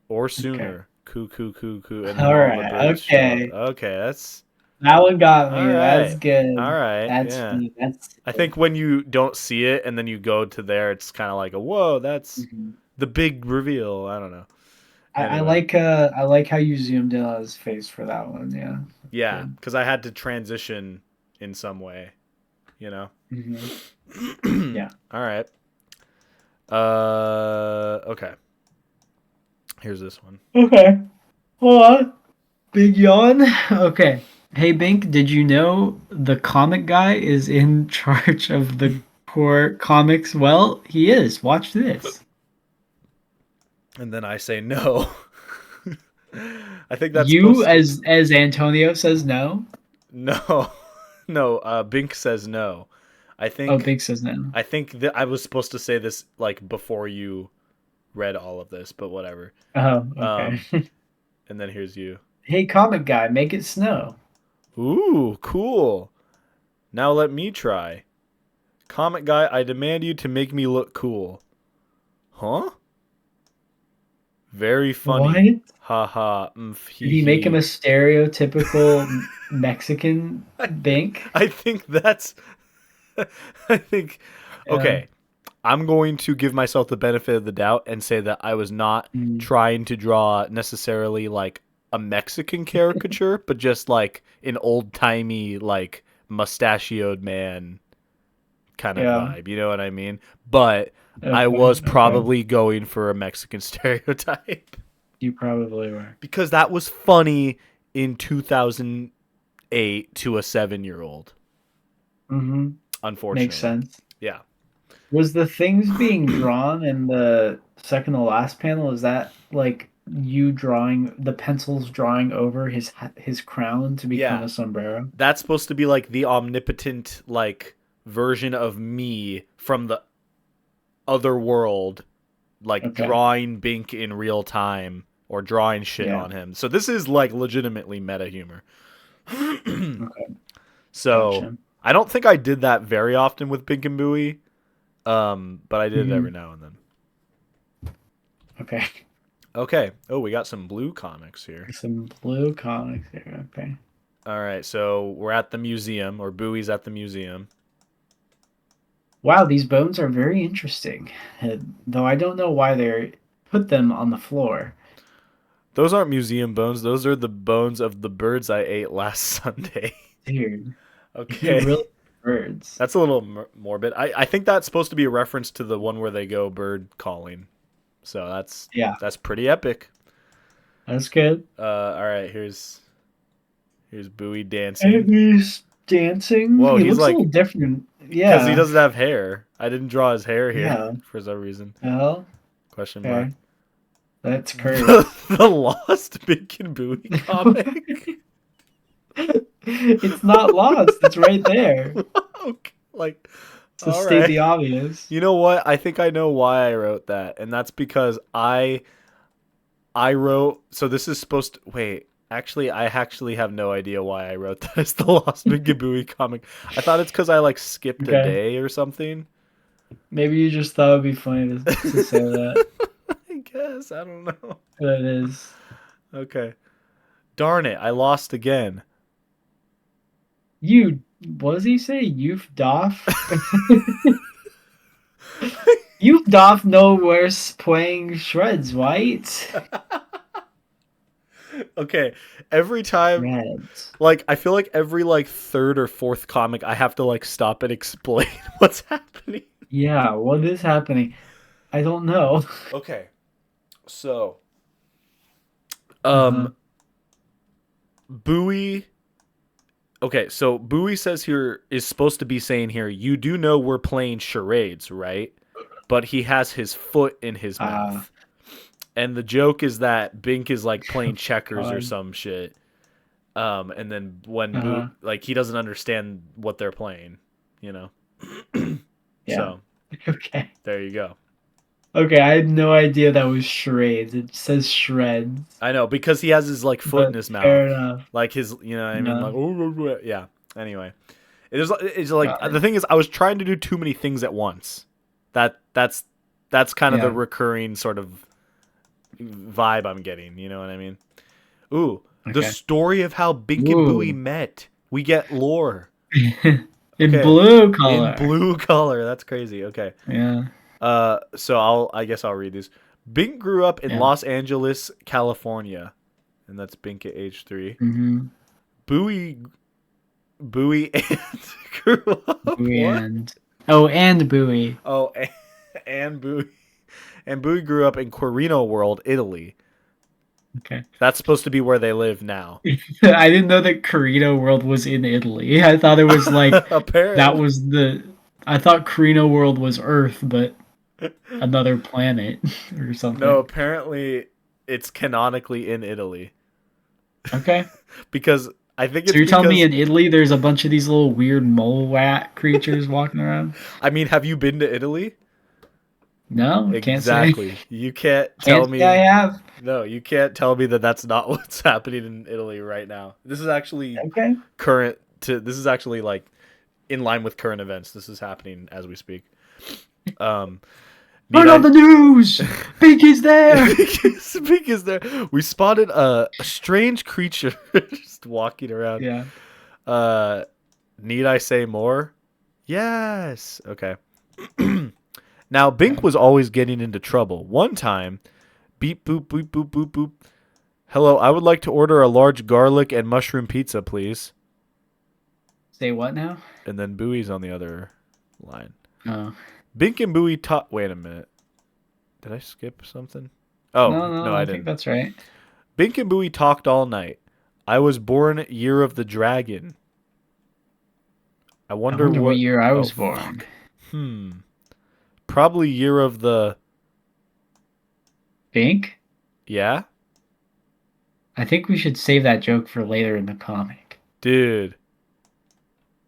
or Okay. sooner. Coo coo coo coo, and then All all the right. birds show up. Okay. Okay, that's That one got all me. That's right. All good. right, That's yeah. me. That's I good. think when you don't see it and then you go to there, it's kind of like a whoa, that's Mhm. the big reveal. I don't know. Anyway, I like how you zoomed in on his face for that one. Yeah. That's yeah, good. because I had to transition in some way, you know. Hmm. Yeah. All right. Okay. Here's this one. Okay. Hold on. Big yawn. Okay. Hey Bink, did you know the comic guy is in charge of the core comics? Well, he is. Watch this. And then I say no. I think that's You supposed to. as Antonio says no. No, no. Bink says no. I Oh, think Bink says no. I think that I was supposed to say this like before you read all of this, but whatever. Oh, okay. Um, and then here's you. Hey, comic guy, make it snow. Ooh, cool. Now let me try. Comic guy, I demand you to make me look cool. Huh? Very funny. What? Ha ha. Did Hee he make him a hee. stereotypical Mexican Bink? I think that's. I think. Yeah. Okay. I'm going to give myself the benefit of the doubt and say that I was not Mm. trying to draw necessarily like a Mexican caricature, but just like an old timey, like mustachioed man kind of Yeah. vibe. You know what I mean? But I Okay. was Okay. probably going for a Mexican stereotype You probably were. because that was funny in 2008 to a 7-year-old, Mm-hmm. Makes unfortunately. sense. Yeah. Was the things being drawn in the second to last panel, is that like you drawing the pencils drawing over his crown to become Yeah. a sombrero? That's supposed to be like the omnipotent like version of me from the other world, like Okay. drawing Bink in real time or drawing shit Yeah. on him. So this is like legitimately meta humor. Okay. So Gotcha. I don't think I did that very often with Bink and Booey, but I did it every Hmm. now and then. Okay. Okay. Oh, we got some blue comics here. Some blue comics here. Okay. All right, so we're at the museum, or Bowie's at the museum. Wow, these bones are very interesting. Though I don't know why they put them on the floor. Those aren't museum bones. Those are the bones of the birds I ate last Sunday. Dude, you Okay. really birds. That's a little morbid. I think that's supposed to be a reference to the one where they go bird calling. So Yeah, that's pretty epic. that's good. All right, here's Bowie dancing. And he's dancing. Whoa, He he's looks a little like, different. because he Yeah, doesn't have hair. I didn't draw his hair here yeah. for some reason. Well, Question mark. okay. That's The, curved. the Lost Bink and Bowie comic. It's not lost. It's right there. Okay, like, To all state right. the obvious. You know what? I think I know why I wrote that, and that's because I wrote. So this is supposed to wait. Actually, I actually have no idea why I wrote that as the Lost Bink and Bowie comic. I thought it's because I like skipped a Okay. day or something. Maybe you just thought it'd be funny to say that. I guess I don't know. But it is. Okay. Darn it! I lost again. You, what does he say? You've doff? You doff know worse playing shreds, right? Okay. Every time, Shreds. like, I feel like every like third or fourth comic, I have to like stop and explain what's happening. Yeah, what is happening? I don't know. Okay. So, Uh-huh. um, Bowie. Okay, so Bowie says here is supposed to be saying here, you do know we're playing charades, right? But he has his foot in his Ah, mouth. And the joke is that Bink is like playing checkers or God. some shit. And then when Uh-huh. like he doesn't understand what they're playing, you know. Yeah. So Okay. there you go. Okay, I had no idea that was charades. It says shreds, I know because he has his like foot in but his mouth, fair enough. like his, you know what I mean, No, like yeah. Anyway, it's like got the it. thing is I was trying to do too many things at once. That's kind of the Yeah. recurring sort of vibe I'm getting. You know what I mean? Ooh, the Okay. story of how Bink and Booey Ooh. met. We get lore. In Okay, blue in color. blue color. That's crazy. Okay. Yeah. So I guess I'll read these. Bink grew up in Yeah. Los Angeles, California, and that's Bink at age 3. Mm-hmm. Bowie, Bowie, and grew up Bowie what? and oh, and Bowie. Oh, and Bowie, and Bowie grew up in Quirino World, Italy. Okay. That's supposed to be where they live now. I didn't know that Carino World was in Italy. I thought it was like that Apparently, was the. I thought Carino World was Earth, but another planet or no. something. Apparently, it's canonically in Italy Okay. because I think So it's you're telling me because in Italy there's a bunch of these little weird mole rat creatures walking around? I mean, have you been to Italy? No, can't say. Exactly. You can't tell Can't say I me. have. No, you can't tell me that that's not what's happening in Italy right now. This is actually Okay. current to this is actually like in line with current events. This is happening as we speak. Um need Turn on I the news. Pink is there. speak is there. We spotted a strange creature just walking around. Yeah. Uh need I say more? Yes. Okay. Now Bink Okay. was always getting into trouble. One time, beep boop boop boop boop boop. Hello, I would like to order a large garlic and mushroom pizza, please. Say what now? And then Bowie's on the other line. Oh. Bink and Bowie talk. Wait a minute. Did I skip something? Oh, No, no, no, I I think didn't. that's right. Bink and Bowie talked all night. I was born year of the dragon. I I wonder wonder what what. year I Oh, was born. fuck. Probably year of the. Pink? Yeah? I think we should save that joke for later in the comic. Dude.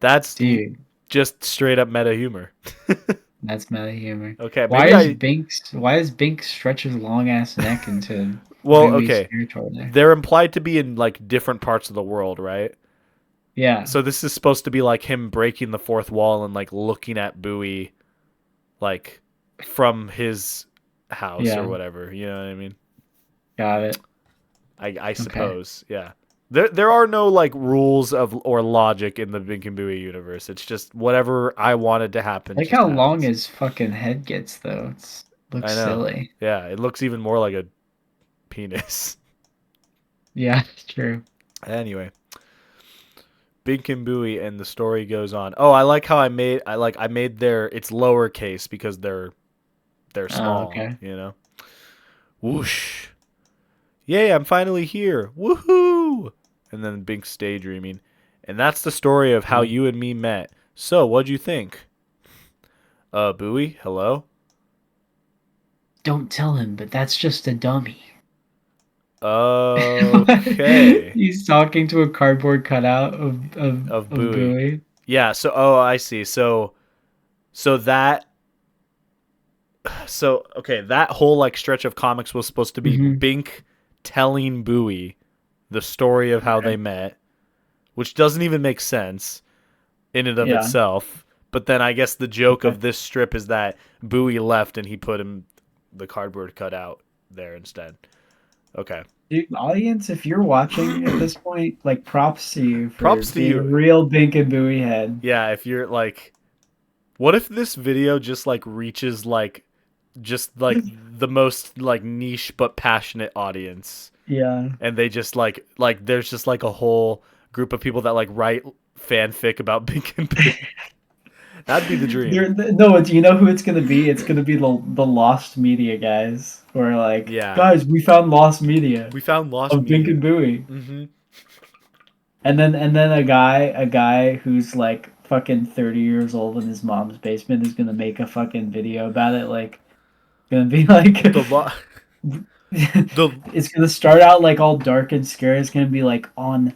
That's Dude, just straight up meta humor. that's meta humor. Okay, Why maybe is I. Bink stretch his long ass neck into Well, Bowie's okay. territory there? They're implied to be in like different parts of the world, right? Yeah. So this is supposed to be like him breaking the fourth wall and like looking at Bowie like from his house or Yeah. whatever. You know what I mean? Got it. I Okay. suppose. Yeah. There are no like rules of or logic in the Bink and Booey universe. It's just whatever I wanted to happen Like just how long happens. his fucking head gets though. It's looks I know. silly. Yeah, it looks even more like a penis. Yeah, it's true. Anyway, Bink and Booey and the story goes on. Oh, I like how I made their it's lowercase because they're Oh, small, okay. you know. Whoosh. Yay, I'm finally here. Woohoo! And then Bink's daydreaming. And that's the story of how Mm. you and me met. So, what'd you think? Booey, hello? Don't tell him, but that's just a dummy. Okay. He's talking to a cardboard cutout Of of Booey. Bowie. Yeah, so oh, I see. So that so okay, that whole like stretch of comics was supposed to be Hmm. Bink telling Booey the story of how they Okay. met, which doesn't even make sense in and of Yeah. itself. But then I guess the joke Okay. of this strip is that Bowie left and he put him the cardboard cutout there instead. Okay. Dude, audience, if you're watching at this point, like props to you for Props to being a you. real Bink and Bowie head. Yeah, if you're like what if this video just like reaches like just like the most like niche but passionate audience Yeah. and they just like there's just like a whole group of people that like write fanfic about Bink and Bowie. That'd be the dream. No, you know who it's gonna be? It's gonna be the lost media guys who are like, Yeah. guys, we found lost media We found lost of Bink and media. Bowie. Mhm. And then a guy who's like fucking 30 years old in his mom's basement is gonna make a fucking video about it, like gonna be like The lo- the it's gonna start out like all dark and scary. It's gonna be like on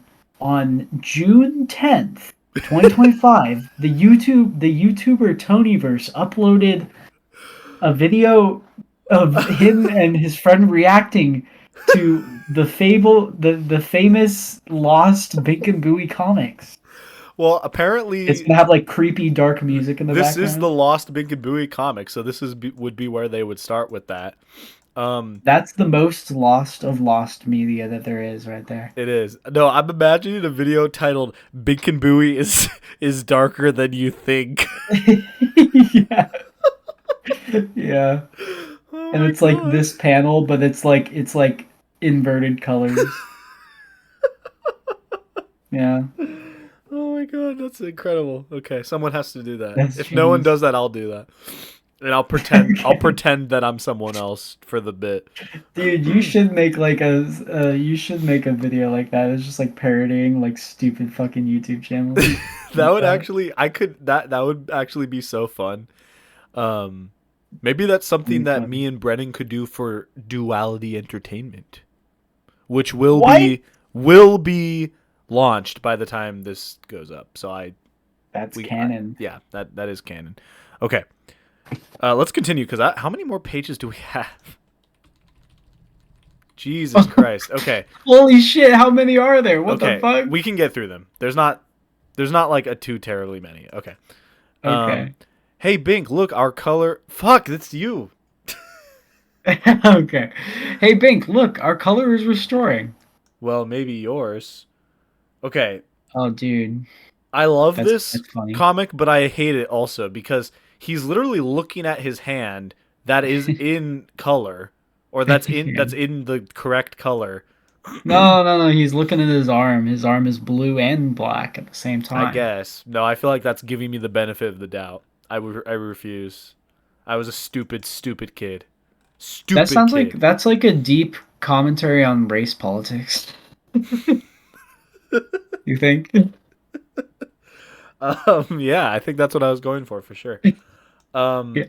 June 10th, 2025, the YouTuber Tonyverse uploaded a video of him and his friend reacting to the famous lost Bink and Booey comics. well, It's apparently gonna have like creepy dark music in the this is the background. lost Bink and Booey comic, so this would be where they would start with that. That's the most lost of lost media that there is right there. It is. No, I'm imagining a video titled "Bink and Booey is darker than you think." Yeah. Yeah. Oh And my it's like god. this panel, but it's like inverted colors. Yeah. Oh my god, that's incredible. Okay, someone has to do that. That's If no one genius. does that, I'll do that. And I'll Okay. pretend that I'm someone else for the bit. Dude, you should make like you should make a video like that. It's just like parodying like stupid fucking YouTube channels That like would that. actually I could that would actually be so fun. Um maybe that's something Really that funny. me and Brennan could do for Duality Entertainment, which What? will be launched by the time this goes up. So That's canon. yeah, that is canon. Okay. Let's continue cuz how many more pages do we have? Jesus Christ. Okay. Holy shit, how many are there? What the Okay. fuck? We can get through them. There's not like a too terribly many. Okay. Um Okay. Hey Bink, look, our color fuck, that's you. Okay. Hey Bink, look, our color is restoring. Well, maybe yours. Okay. Oh dude, I love that's this that's funny. comic, but I hate it also because he's literally looking at his hand that is in color or Yeah. that's in the correct color. No, no, no, he's looking at his arm. His arm is blue and black at the same I time. guess. No, I feel like that's giving me the benefit of the doubt. I refuse. I was a stupid kid. That Stupid sounds like kid. that's like a deep commentary on race politics. You think? Yeah, I think that's what I was going for sure. Um Yeah.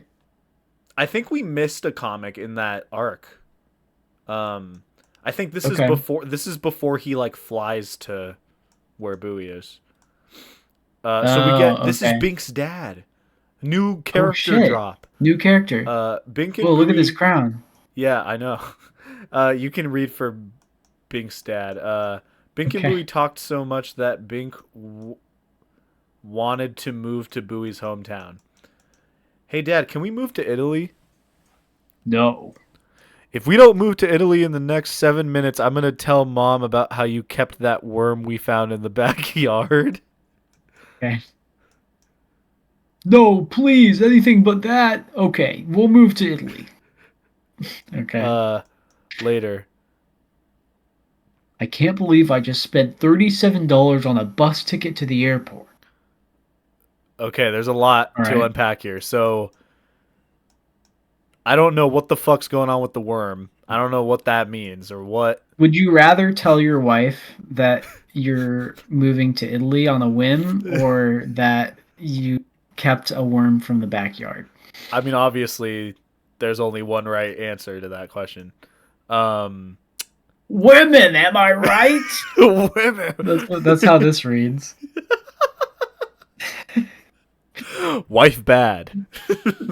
I think we missed a comic in that arc. Um I think Okay. this is before he like flies to where Bowie is. So we get Oh, this is okay. Bink's dad. New Oh character shit. drop. New character. Bink Whoa, and look at this Bowie. crown. Yeah, I know. You can read for Bink's dad. Bink and Okay. Bowie talked so much that wanted to move to Bowie's hometown. Hey, Dad, can we move to Italy? No. If we don't move to Italy in the next 7 minutes, I'm gonna tell Mom about how you kept that worm we found in the backyard. Okay. No, please, anything but that. Okay, we'll move to Italy. Okay. Uh, later. I can't believe I just spent $37 on a bus ticket to the airport. Okay, there's a lot All to right. unpack here. So I don't know what the fuck's going on with the worm. I don't know what that means or what. Would you rather tell your wife that you're moving to Italy on a whim or that you kept a worm from the backyard? I mean, obviously, there's only one right answer to that question. Um, Women, am I right? women. That's how this reads. Wife bad.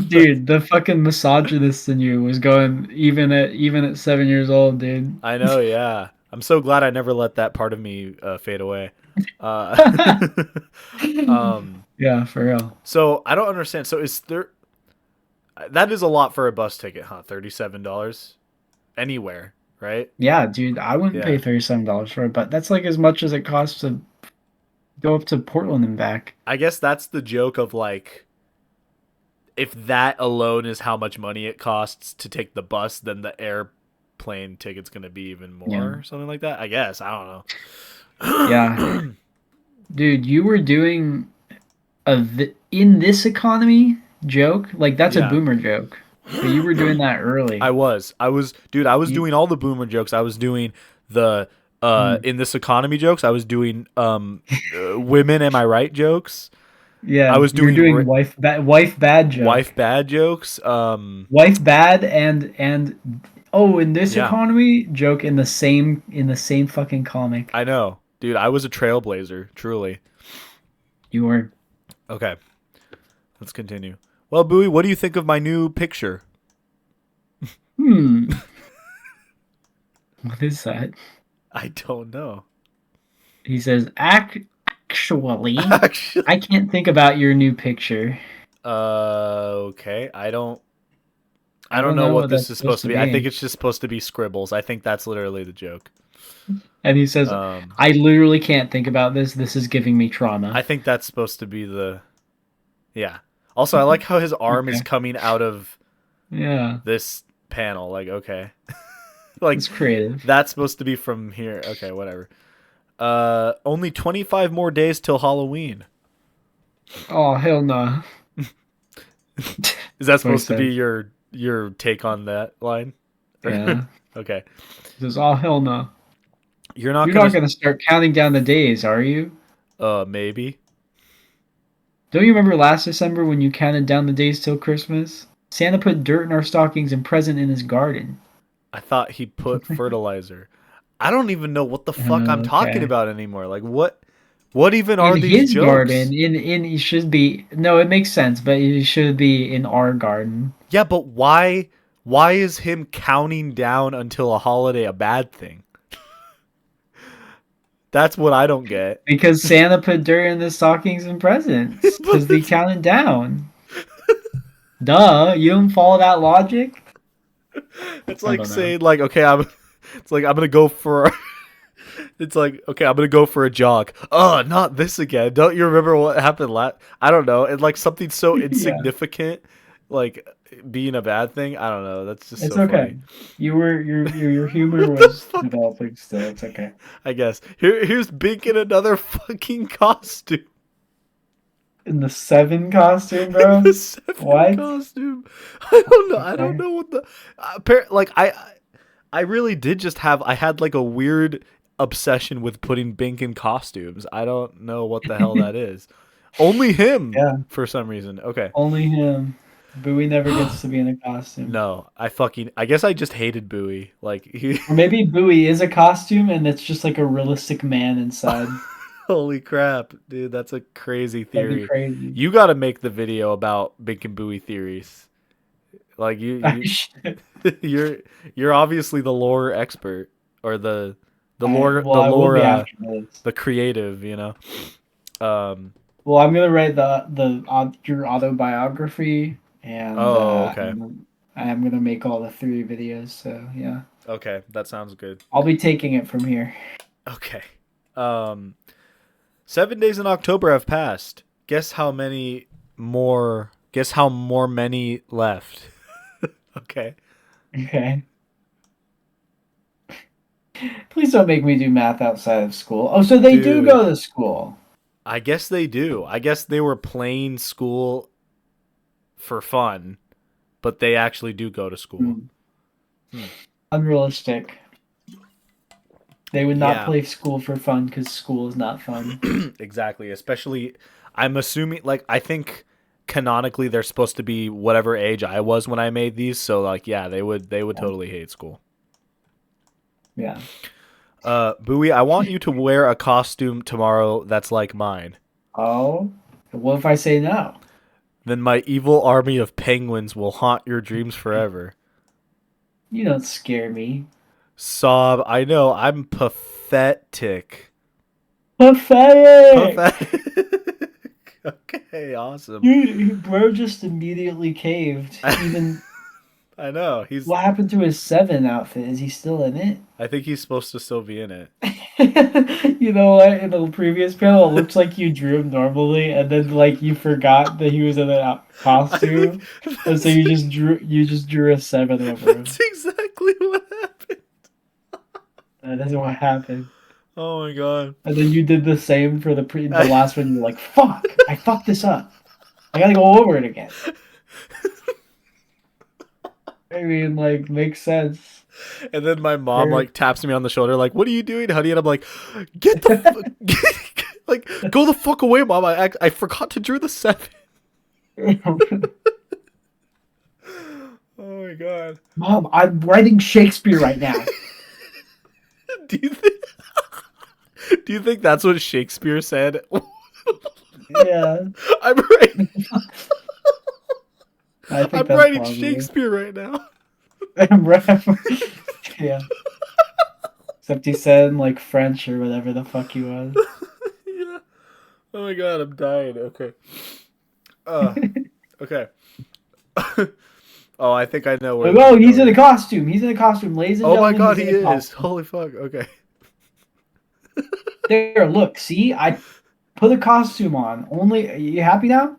Dude, the fucking misogynist in you was going even at 7 years old, dude. I know, yeah. I'm so glad I never let that part of me fade away. Uh, um, Yeah, for real. so I don't understand. So is there? That is a lot for a bus ticket, huh? $37 anywhere, right? Yeah, dude, I wouldn't pay Yeah. $37 for it, but that's like as much as it costs to go up to Portland and back. I guess that's the joke of like, if that alone is how much money it costs to take the bus, then the airplane ticket's gonna be even Yeah. more, or something like that. I guess I Yeah. don't know. Dude, you were doing in this economy joke. Like that's a Yeah. boomer joke. But you were doing that I early. was. Dude, I was You doing all the boomer jokes. I was doing the mm, in this economy jokes. I was doing women am I right jokes. I yeah, was you were doing doing wife bad wife joke. bad jokes. Wife bad and oh, in this Yeah. economy joke in the same fucking comic. I know. Dude, I was a trailblazer, truly. You were Okay, let's continue. Well, Bowie, what do you think of my new picture? hmm. What is that? I don't know. He says, actually, Actually, I can't think about your new picture. okay. I I don't don't know know what what this that's is supposed supposed to to be. I think mean. it's just supposed to be scribbles. I think that's literally the joke. And he says, Um, I literally can't think about this. This is giving me trauma. I think that's supposed to be the yeah. Also, I like how his arm is Okay. coming out of Yeah. this panel. Like, okay, like It's creative. that's supposed to be from here. Okay, whatever. Only 25 more days till Halloween. Oh, hell no. Is that That's what he supposed to be says. your take on that line? Yeah. Okay. He says, oh, hell no. You're not You're gonna not going to start counting down the days, are you? maybe. Don't you remember last December when you counted down the days till Christmas? Santa put dirt in our stockings and present in his garden. I thought he put fertilizer. I don't even know what the fuck I'm talking Okay. about anymore. Like what even In are these his jokes? garden, in it should be no, it makes sense, but it should be in our garden Yeah, but why is him counting down until a holiday a bad thing? That's what I don't get. because Santa put dirt in the stockings and presents But because they counted down. Duh, you don't follow that logic? it's I like don't know. saying like okay, I'm it's like I'm going to go for it's like okay, I'm going to go for a jog. Oh, not this again. Don't you remember what happened last I don't know. It's like something so Yeah, insignificant like being a bad thing. I don't know. That's just it's so okay. funny. Your humor What the was fuck? developing still. It's okay. I guess. Here's Bink in another fucking costume. In the seven costume, In the bro. seven What? costume. I don't know. I don't Okay. know what the like I really did just have I had like a weird obsession with putting Bink in costumes. I don't know what the hell that is. Only him Yeah, for some reason. Okay. only him. Bowie never gets to be in a costume. No, I guess I just hated Bowie. Like he Or maybe Bowie is a costume and it's just like a realistic man inside. holy crap, dude, that's a crazy That'd be theory. crazy. You got to make the video about Bink and Bowie theories. Like I should. you're obviously the lore expert or Well, the I will lore be after this. the creative, you know. Um Well, I'm gonna write your autobiography, and oh, okay. I am gonna make all the 3 videos. So yeah, Okay, that sounds good. I'll be taking it from here. Okay. Um, 7 days in October have passed. Guess how many more? Guess how more many left? Okay. Okay. Please don't make me do math outside of school. Oh, so they do Dude, go to school. I guess they do. I guess they were playing school for fun, but they actually do go to school. Hmm. Hmm. Unrealistic. They would not Yeah, play school for fun because school is not fun. exactly. Especially, I'm assuming, like, I think canonically they're supposed to be whatever age I was when I made these. So, like, yeah, they would Yeah. totally hate school. Yeah. Bowie, I want you to wear a costume tomorrow that's like mine. Oh, what if I say no? Then my evil army of penguins will haunt your dreams forever. You don't scare me. Sob, I know, I'm pathetic. Pathetic. Pathetic. Okay, awesome. Bro just immediately caved. Even I know. what happened to his 7 outfit? Is he still in it? I think he's supposed to still be in it. You know what? In the previous panel, it looks like you drew him normally, and then like you forgot that he was in a I think costume, and so that's you just drew a 7 over him. that's exactly what happened. That isn't what happened. Oh my god. And then you did the same for the I, last one. You're like, "Fuck! I fucked this up. I gotta go over it again." I mean, like, makes sense. and then my mom Or- like taps me on the shoulder like, "What are you doing, honey?" And I'm like, "Get the like go the fuck away, mom. I forgot to drew the 7." Oh my god. Mom, I'm writing Shakespeare right now. Do you think Do you think that's what Shakespeare said? Yeah, I'm writing, I think I'm that's writing probably. Shakespeare right now. Yeah. Except he said in like French or whatever the fuck he was. Yeah. Oh my god, I'm dying. Okay. Uh, okay. Oh, I think I know where this Oh, is he's in a going. costume. He's in a costume, ladies and Oh my gentlemen. god, He's he in a is. costume. Holy fuck. Okay. There, look, see, I put a costume on. Only, are you happy now?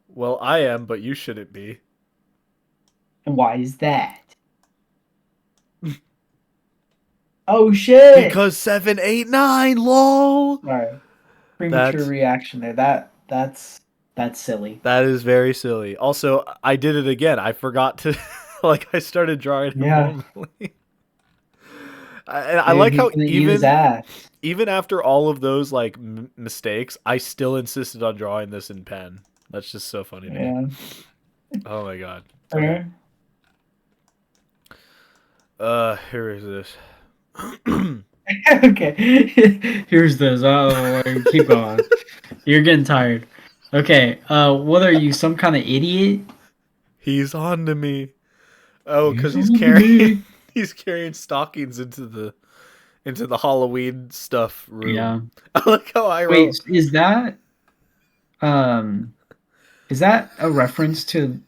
Well, I am, but you shouldn't be. And why is that? Oh shit! Because 789, lol. Sorry, premature That's reaction there. That's silly. that is very silly. Also, I did it again. I forgot to like I started drawing him Yeah, normally. And I dude, like he's how gonna eat his ass. even after all of those like mistakes, I still insisted on drawing this in pen. That's just so funny to me. Yeah. Oh my god. Okay. Okay. Here is this. Okay. Here's this. Oh, keep going. You're getting tired. Okay. What are you, some kind of idiot? He's on to me. Oh, He's because he's on to carrying me. he's carrying stockings into the Halloween stuff Yeah. room. I like how I Wait, wrote. um is that a reference to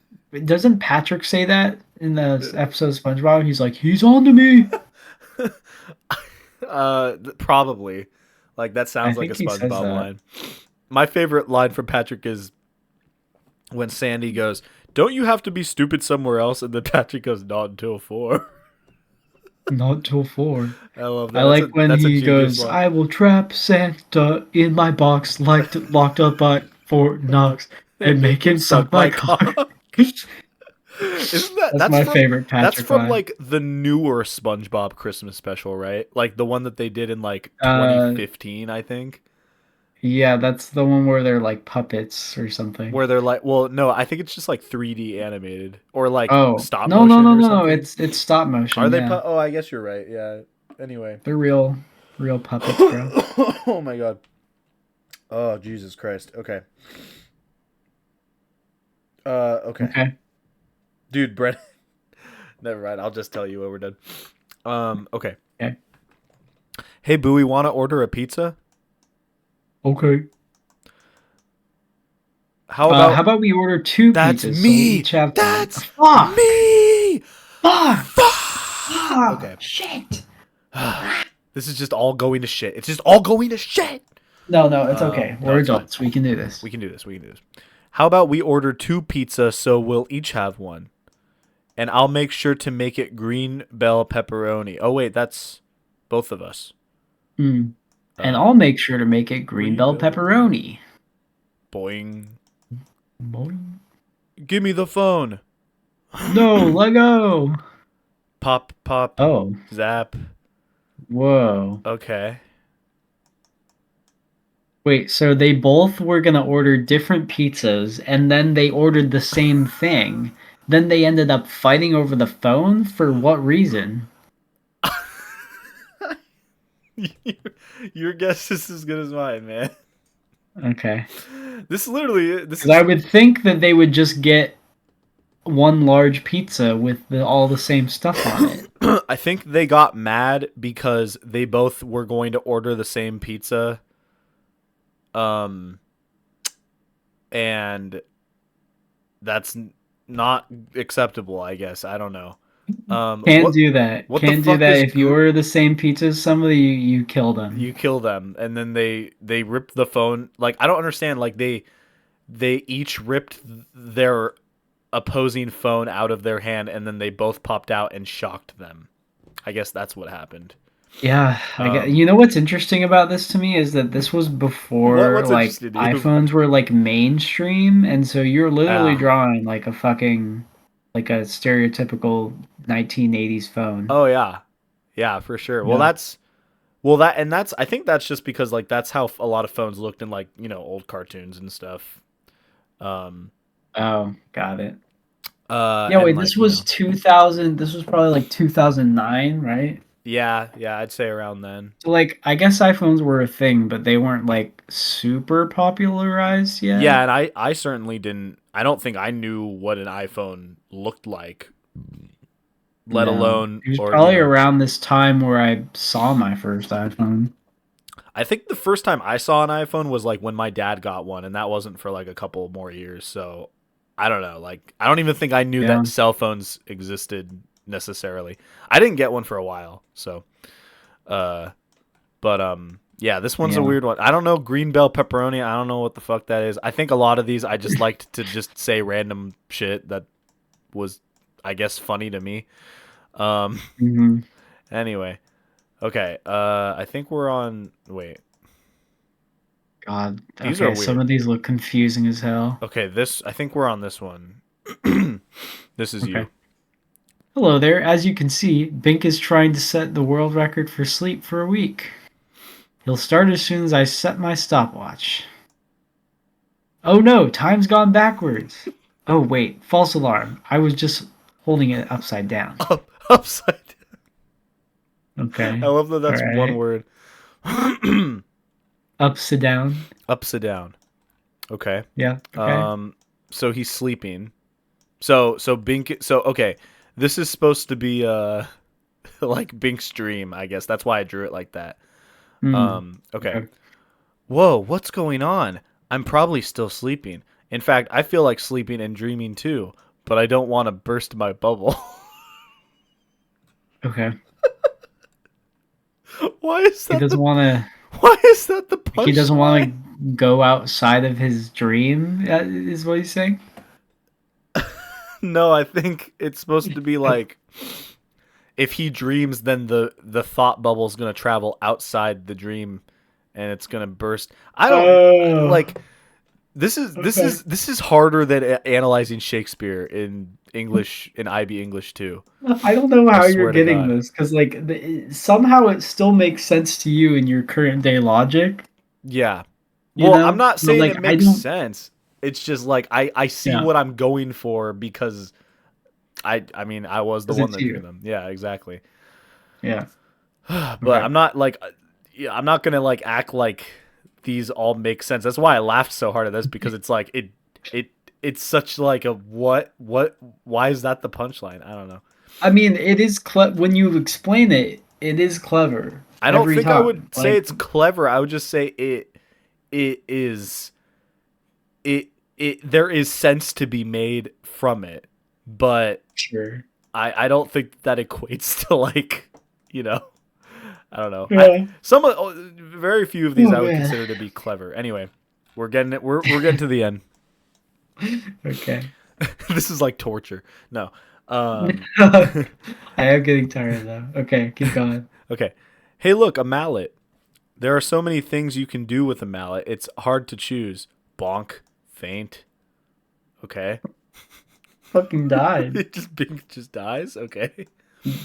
doesn't Patrick say that in the episode of SpongeBob? He's like, he's on to me. Probably. Like that I sounds like a think he says SpongeBob that. line. My favorite line from Patrick is when Sandy goes, "Don't you have to be stupid somewhere else?" And then Patrick goes, "Not until 4." Not till 4. I love I that. like when That's a he genius goes, line. I will trap Santa in my box, locked up by Fort Knox, And and make make him him suck suck my my cock. cock. Isn't that That's my favorite that's Patrick from line. like the newer SpongeBob Christmas special, right? Like the one that they did in like Uh, 2015, I think. yeah, that's the one where they're like puppets or something. Where they're like, well, no, I think it's just like 3D animated or like Oh, stop no, no, motion no, or no, no. something. It's stop Are motion. they? Yeah, Oh, I guess you're right. Yeah. Anyway. they're real puppets, bro. Oh my god. Oh Jesus Christ. Okay. Okay. Okay. Dude, Brett. Never mind. I'll just tell you when we're done. Okay. Okay. Hey, Bowie, want to order a pizza? Okay. How How about about we order two that's pizzas so we me? each have one? That's Fuck! me. Fuck! Fuck. Ah, Okay. shit! This is just all going to shit. It's just all going to shit. No, no, it's okay. No, We're it's fine. adults. We can do this. We can do this. We can do this. How about we order 2 pizzas so we'll each have one? And I'll make sure to make it green bell pepperoni. Oh, wait, that's both of us. Mm. And Uh, I'll make sure to make it green green bell bell. pepperoni. Boing. Boing. Give me the phone. No, Lego. Pop, pop, Oh, zap. whoa. Okay. Wait, so they both were gonna order different pizzas, and then they ordered the same thing. Then they ended up fighting over the phone? For what reason? Your guess is as good as mine, man. Okay. This literally, this Because I is. would think that they would just get one large pizza with all the same stuff on it. I think they got mad because they both were going to order the same pizza. Um, and that's not acceptable, I guess. I don't know. Can't do that. What the Can't do fuck that. is If you order the same pizza as somebody, you kill them. you kill them and then they ripped the phone. Like I don't understand. Like they each ripped their opposing phone out of their hand and then they both popped out and shocked them. I guess that's what happened. Yeah, I get. Um, You know what's interesting about this to me is that this was before what's like interested in you? iPhones were like mainstream, and so you're literally Ah. drawing like a fucking like a stereotypical 1980s phone. Oh yeah. Yeah, for sure. Yeah. That's I think that's just because like that's how a lot of phones looked in like, old cartoons and stuff. Um Oh, got it. Yeah, and wait, like, this was 2000. This was probably like 2009, right? yeah, I'd say around then. So like I guess iPhones were a thing, but they weren't like super popularized yet. Yeah, and I certainly didn't. I don't think I knew what an iPhone looked like, let No. alone It was or probably around this time where I saw my first iPhone. I think the first time I saw an iPhone was like when my dad got one, and that wasn't for like a couple more years. So I don't know. Like I don't even think I knew Yeah. that cell phones existed necessarily. I didn't get one for a while. So, uh, but yeah, this one's a Yeah. weird one. I don't know green bell pepperoni. I don't know what the fuck that is. I think a lot of these I just liked to just say random shit that was, I guess, funny to me. Um, Hmm. anyway, okay. I think we're on. Wait, God. these are Okay, some weird. of these look confusing as hell. Okay, this I think we're on this one. This is Okay. you. Hello there. As you can see, Bink is trying to set the world record for sleep for a week. He'll start as soon as I set my stopwatch. Oh no, time's gone backwards. Oh wait, false alarm. I was just holding it upside down. Upside down. I Okay. love that All that's one right. word. Upside down. Upside down. Okay. Yeah. Okay. Um so he's sleeping. So Bink so okay. This is supposed to be like Bink's dream, I guess. That's why I drew it like that. Hmm. Okay. Okay. Whoa, what's going on? I'm probably still sleeping. In fact, I feel like sleeping and dreaming too, but I don't want to burst my bubble. Okay. Why is He that doesn't the want to. Why is that the He doesn't want punchline? to go outside of his dream. Is what he's saying. No, I think it's supposed to be like if he dreams, then the thought bubble is gonna travel outside the dream, and it's gonna burst. I don't Oh. like this is this Okay. is this is harder than analyzing Shakespeare in English in IB English too. I don't know I how you're swear to getting God. this because like somehow it still makes sense to you in your current day logic. Yeah. You Well, I'm know, not but saying like it I makes don't. sense. It's just like I see Yeah, what I'm going for because I mean I was the because one it's that drew you. them. Yeah, exactly. Yeah. But Okay. I'm not like yeah, I'm not gonna like act like these all make sense. That's why I laughed so hard at this because it's like it it's such like a what why is that the punchline? I don't know. I mean, it is when you explain it. It is clever I don't every think I would time. say Like, it's clever. I would just say it is it there is sense to be made from it, but Sure. I don't think that equates to like, you know, I don't know. Yeah. Very few of these Oh I would man. consider to be clever. Anyway, we're getting it. We're getting to the end. Okay. This is like torture. No. I am getting tired though. Okay, keep going. Okay. Hey, look, a mallet. There are so many things you can do with a mallet. It's hard to choose. Bonk, faint. Okay. Fucking died. It just dies. Okay.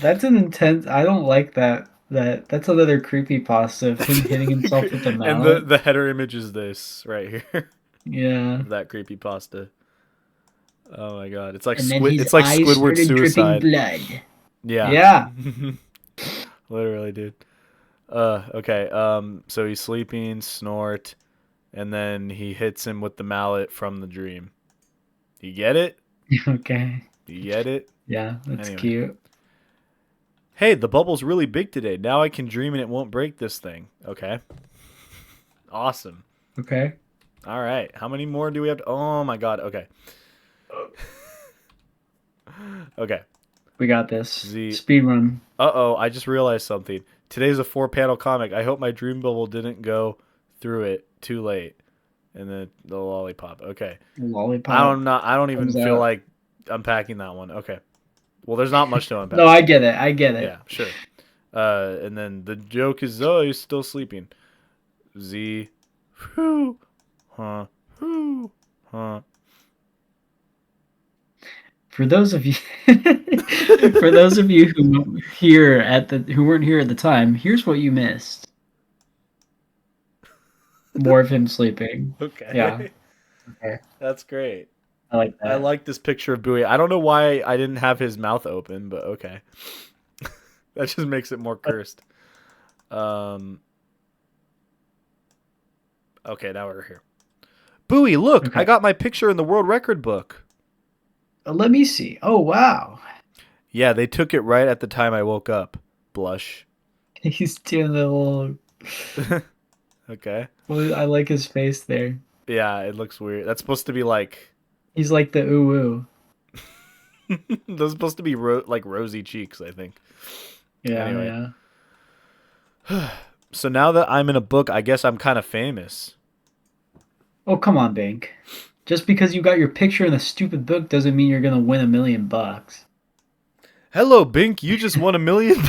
That's an intense. I don't like that. That's another creepy pasta of him hitting himself with a And the mallet. the header image is this right here. Yeah. That creepy pasta. Oh my god. It's like And then his it's like eyes Squidward started dripping suicide. blood. Yeah. Yeah. Literally, dude. Okay. So he's sleeping, snort, and then he hits him with the mallet from the dream. You get it? Okay. You get it? Yeah, that's Anyway. cute. Hey, the bubble's really big today. Now I can dream and it won't break this thing. Okay. Awesome. Okay. All right. How many more do we have? Oh my god. Okay. Okay. We got this. Z. Speed run. Uh-oh, I just realized something. Today's a 4-panel comic. I hope my dream bubble didn't go through it too late. And then the lollipop. Okay. Lollipop. I don't even Comes feel out. like unpacking that one. Okay. Well, there's not much to unpack. No, I get it. I get it. Yeah, sure. And then the joke is, oh, he's still sleeping. Z. Whew. Huh. Whew. Huh. For those of you who weren't here at the time, here's what you missed. More of him sleeping. Okay. Yeah. Okay. That's great. I like that. I like this picture of Bowie. I don't know why I didn't have his mouth open, but okay. That just makes it more cursed. Okay, now we're here. Bowie, look, Okay. I got my picture in the world record book. Let me see. Oh wow. Yeah, they took it right at the time I woke up. Blush. He's doing the little. Okay. Well, I like his face there. Yeah, it looks weird. That's supposed to be like. He's like the ooh ooh. Those are supposed to be like rosy cheeks, I think. Yeah, Anyway. yeah. So now that I'm in a book, I guess I'm kind of famous. Oh come on, Bink. Just because you got your picture in a stupid book doesn't mean you're gonna win $1 million. Hello, Bink. You just won $1 million.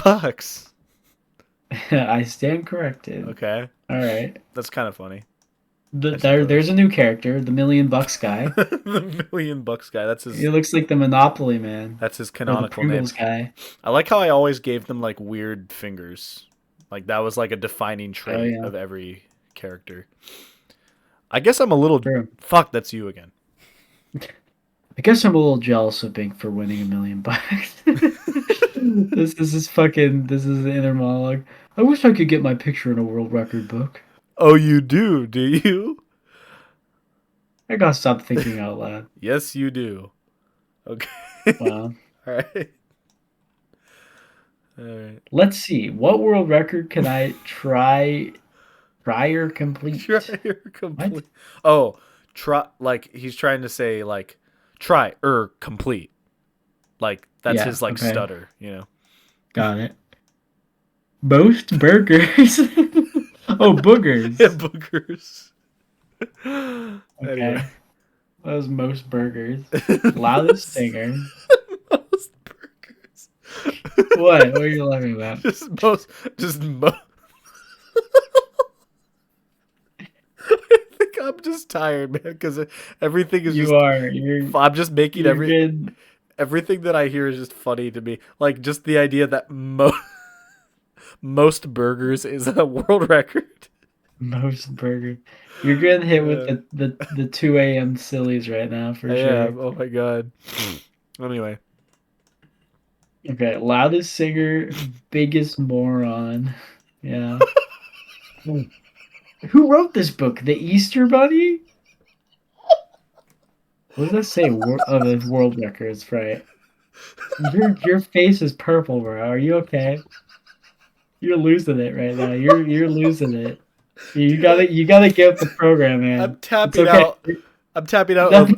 I stand corrected. Okay. All right. That's kind of funny. There's a new character, the $1 million guy. The $1 million guy. That's his. He looks like the Monopoly man. That's his Or the canonical name. Pringles guy. I like how I always gave them like weird fingers. Like that was like a defining trait yeah. of every character. I guess I'm a little. True. Fuck, that's you again. I guess I'm a little jealous of Bink for winning $1 million. This is the inner monologue. I wish I could get my picture in a world record book. Oh, you do you? I gotta stop thinking out loud. Yes, you do. Okay. Wow. All right. All right. Let's see. What world record can I try or complete? Try or complete. What? Oh, try. Like he's trying to say like try or complete. Like that's his like stutter, you know. Got it. Most burgers. Oh, boogers. Yeah, boogers. Okay. Anyway. That was most burgers. Loudest singer. Most burgers. What? What are you laughing about? I think I'm just tired, man, because everything is I'm just making everything that I hear is just funny to me. Like just the idea that most burgers is a world record. Most burgers. You're getting hit with the 2 a.m. sillies right now for Yeah, sure. oh my god. Anyway. Okay, loudest singer, biggest moron. Yeah. Who wrote this book? The Easter Bunny? What does that say? The world records, right? Your face is purple, bro. Are you okay? You're losing it right now. You're losing it. You gotta get with the program, man. I'm tapping out. I'm tapping out of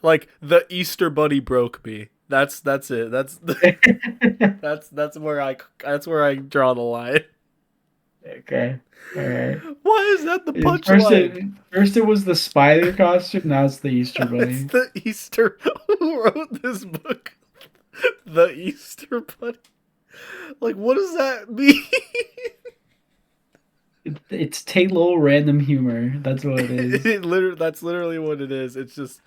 like the Easter Bunny broke me. That's it. That's where I draw the line. Okay. All right. Why is that the First punchline? it was the spider costume, now it's the Easter It's bunny. the Easter. Who wrote this book? The Easter Bunny. Like, what does that mean? It's Taylor random humor. That's what it is. That's literally what it is. It's just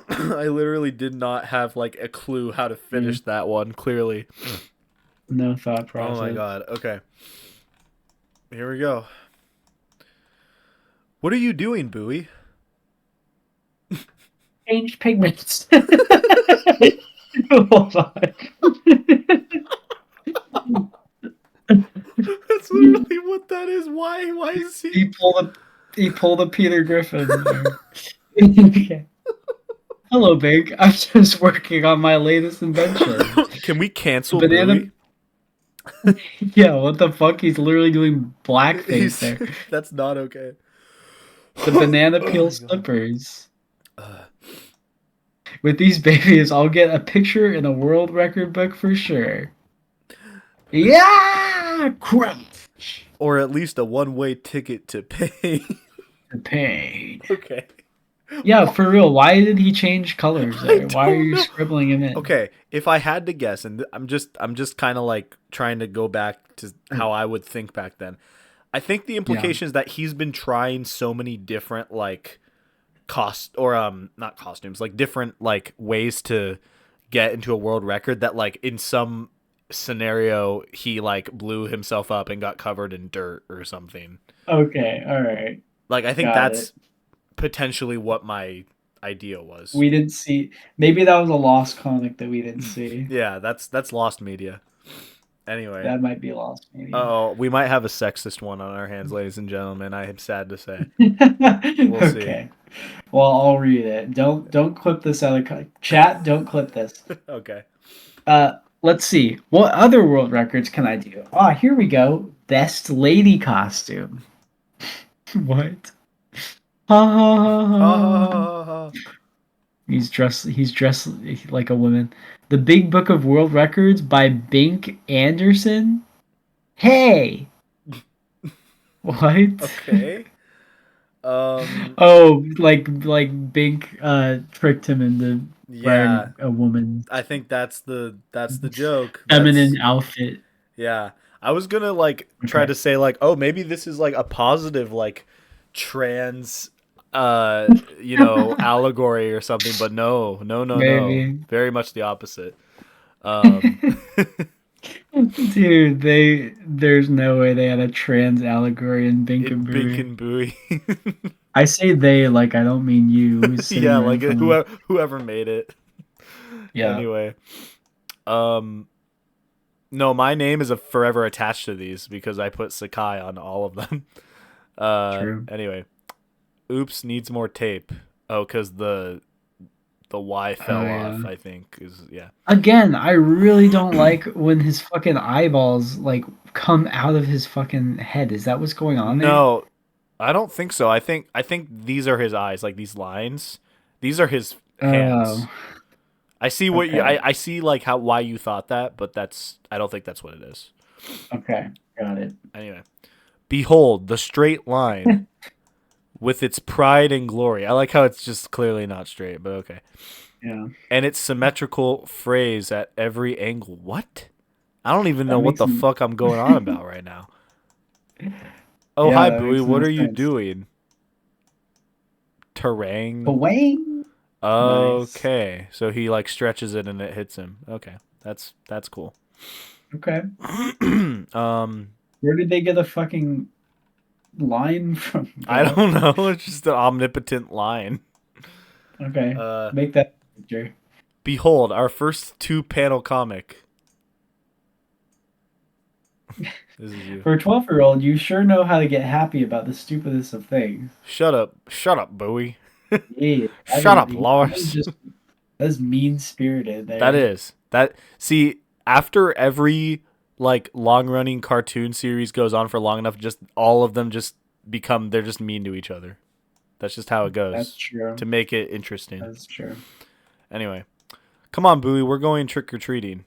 I literally did not have like a clue how to Yeah. finish that one, clearly. No thought Oh my process. god. Okay. Here we go. What are you doing, Booey? Change pigments. Hold on. That's literally what that is. Why is he He pulled a Peter Griffin there. Okay. Hello, Big. I'm just working on my latest invention. Can we The cancel banana. Booey? Yeah, what the fuck? He's literally doing blackface there. That's not okay. The banana Oh peel my god. slippers. With these babies, I'll get a picture in a world record book for sure. Yeah! Crunch! Or at least a one-way ticket to pay. The pain. Okay. Yeah, for real. Why did he change colors I there? Why are don't you know. scribbling him in? Okay, if I had to guess, and I'm just kind of like trying to go back to how I would think back then. I think the implication is that he's been trying so many different like not costumes, like different like ways to get into a world record that like in some scenario he like blew himself up and got covered in dirt or something. Okay, alright. Like I think Got it. that's potentially what my idea was. We didn't see. Maybe that was a lost comic that we didn't see. Yeah, that's lost media. Anyway, That might be lost media. oh, we might have a sexist one on our hands, ladies and gentlemen. I am sad to say. We'll see. Okay. Well, I'll read it. Don't clip this out of chat. Don't clip this. Okay. Let's see. What other world records can I do? Ah, here we go. Best lady costume. What? Ha ha ha ha. He's dressed like a woman. The Big Book of World Records by Bink Anderson. Hey. What? Okay. Oh, like Bink tricked him into Yeah. wearing a woman I think that's the joke. feminine outfit. Yeah. I was gonna like try Okay. to say like, oh, maybe this is like a positive like trans allegory or something, but no. Maybe. Very much the opposite. Dude, there's no way they had a trans allegory in Bink and Bink Booey. and Booey. I say they like I don't mean you. Who's sitting Yeah, there like in front of- whoever made it. Yeah. Anyway, no, my name is forever attached to these because I put Sakai on all of them. True. Anyway, oops, needs more tape. Oh, because the Y fell off. I think is Again, I really don't like when his fucking eyeballs like come out of his fucking head. Is that what's going on there? No, I don't think so. I think these are his eyes, like these lines. These are his hands. Oh. I see what Okay. I see like why you thought that, but I don't think that's what it is. Okay, got it. Anyway, behold the straight line with its pride and glory. I like how it's just clearly not straight, but okay. Yeah. And its symmetrical phrase at every angle. What? I don't even That know what makes the some- fuck I'm going on about right now. Oh, Yeah, hi, that Booey. makes What no are you sense. doing? Terrain. Away. Okay, so he like stretches it and it hits him. Okay, that's cool. Okay. um, Where did they get a fucking line from? I don't know. It's just an omnipotent line. Okay. Make that picture. Behold, our first 2-panel comic. This is you. For a 12-year-old, you sure know how to get happy about the stupidest of things. Shut up, Bowie. Yeah. Shut up, Lois. That's mean-spirited there. That is that. See, after every like long-running cartoon series goes on for long enough, just all of them just become they're just mean to each other. That's just how it That's goes true. to make it interesting. That's true. Anyway, come on, Booey, we're going trick or treating.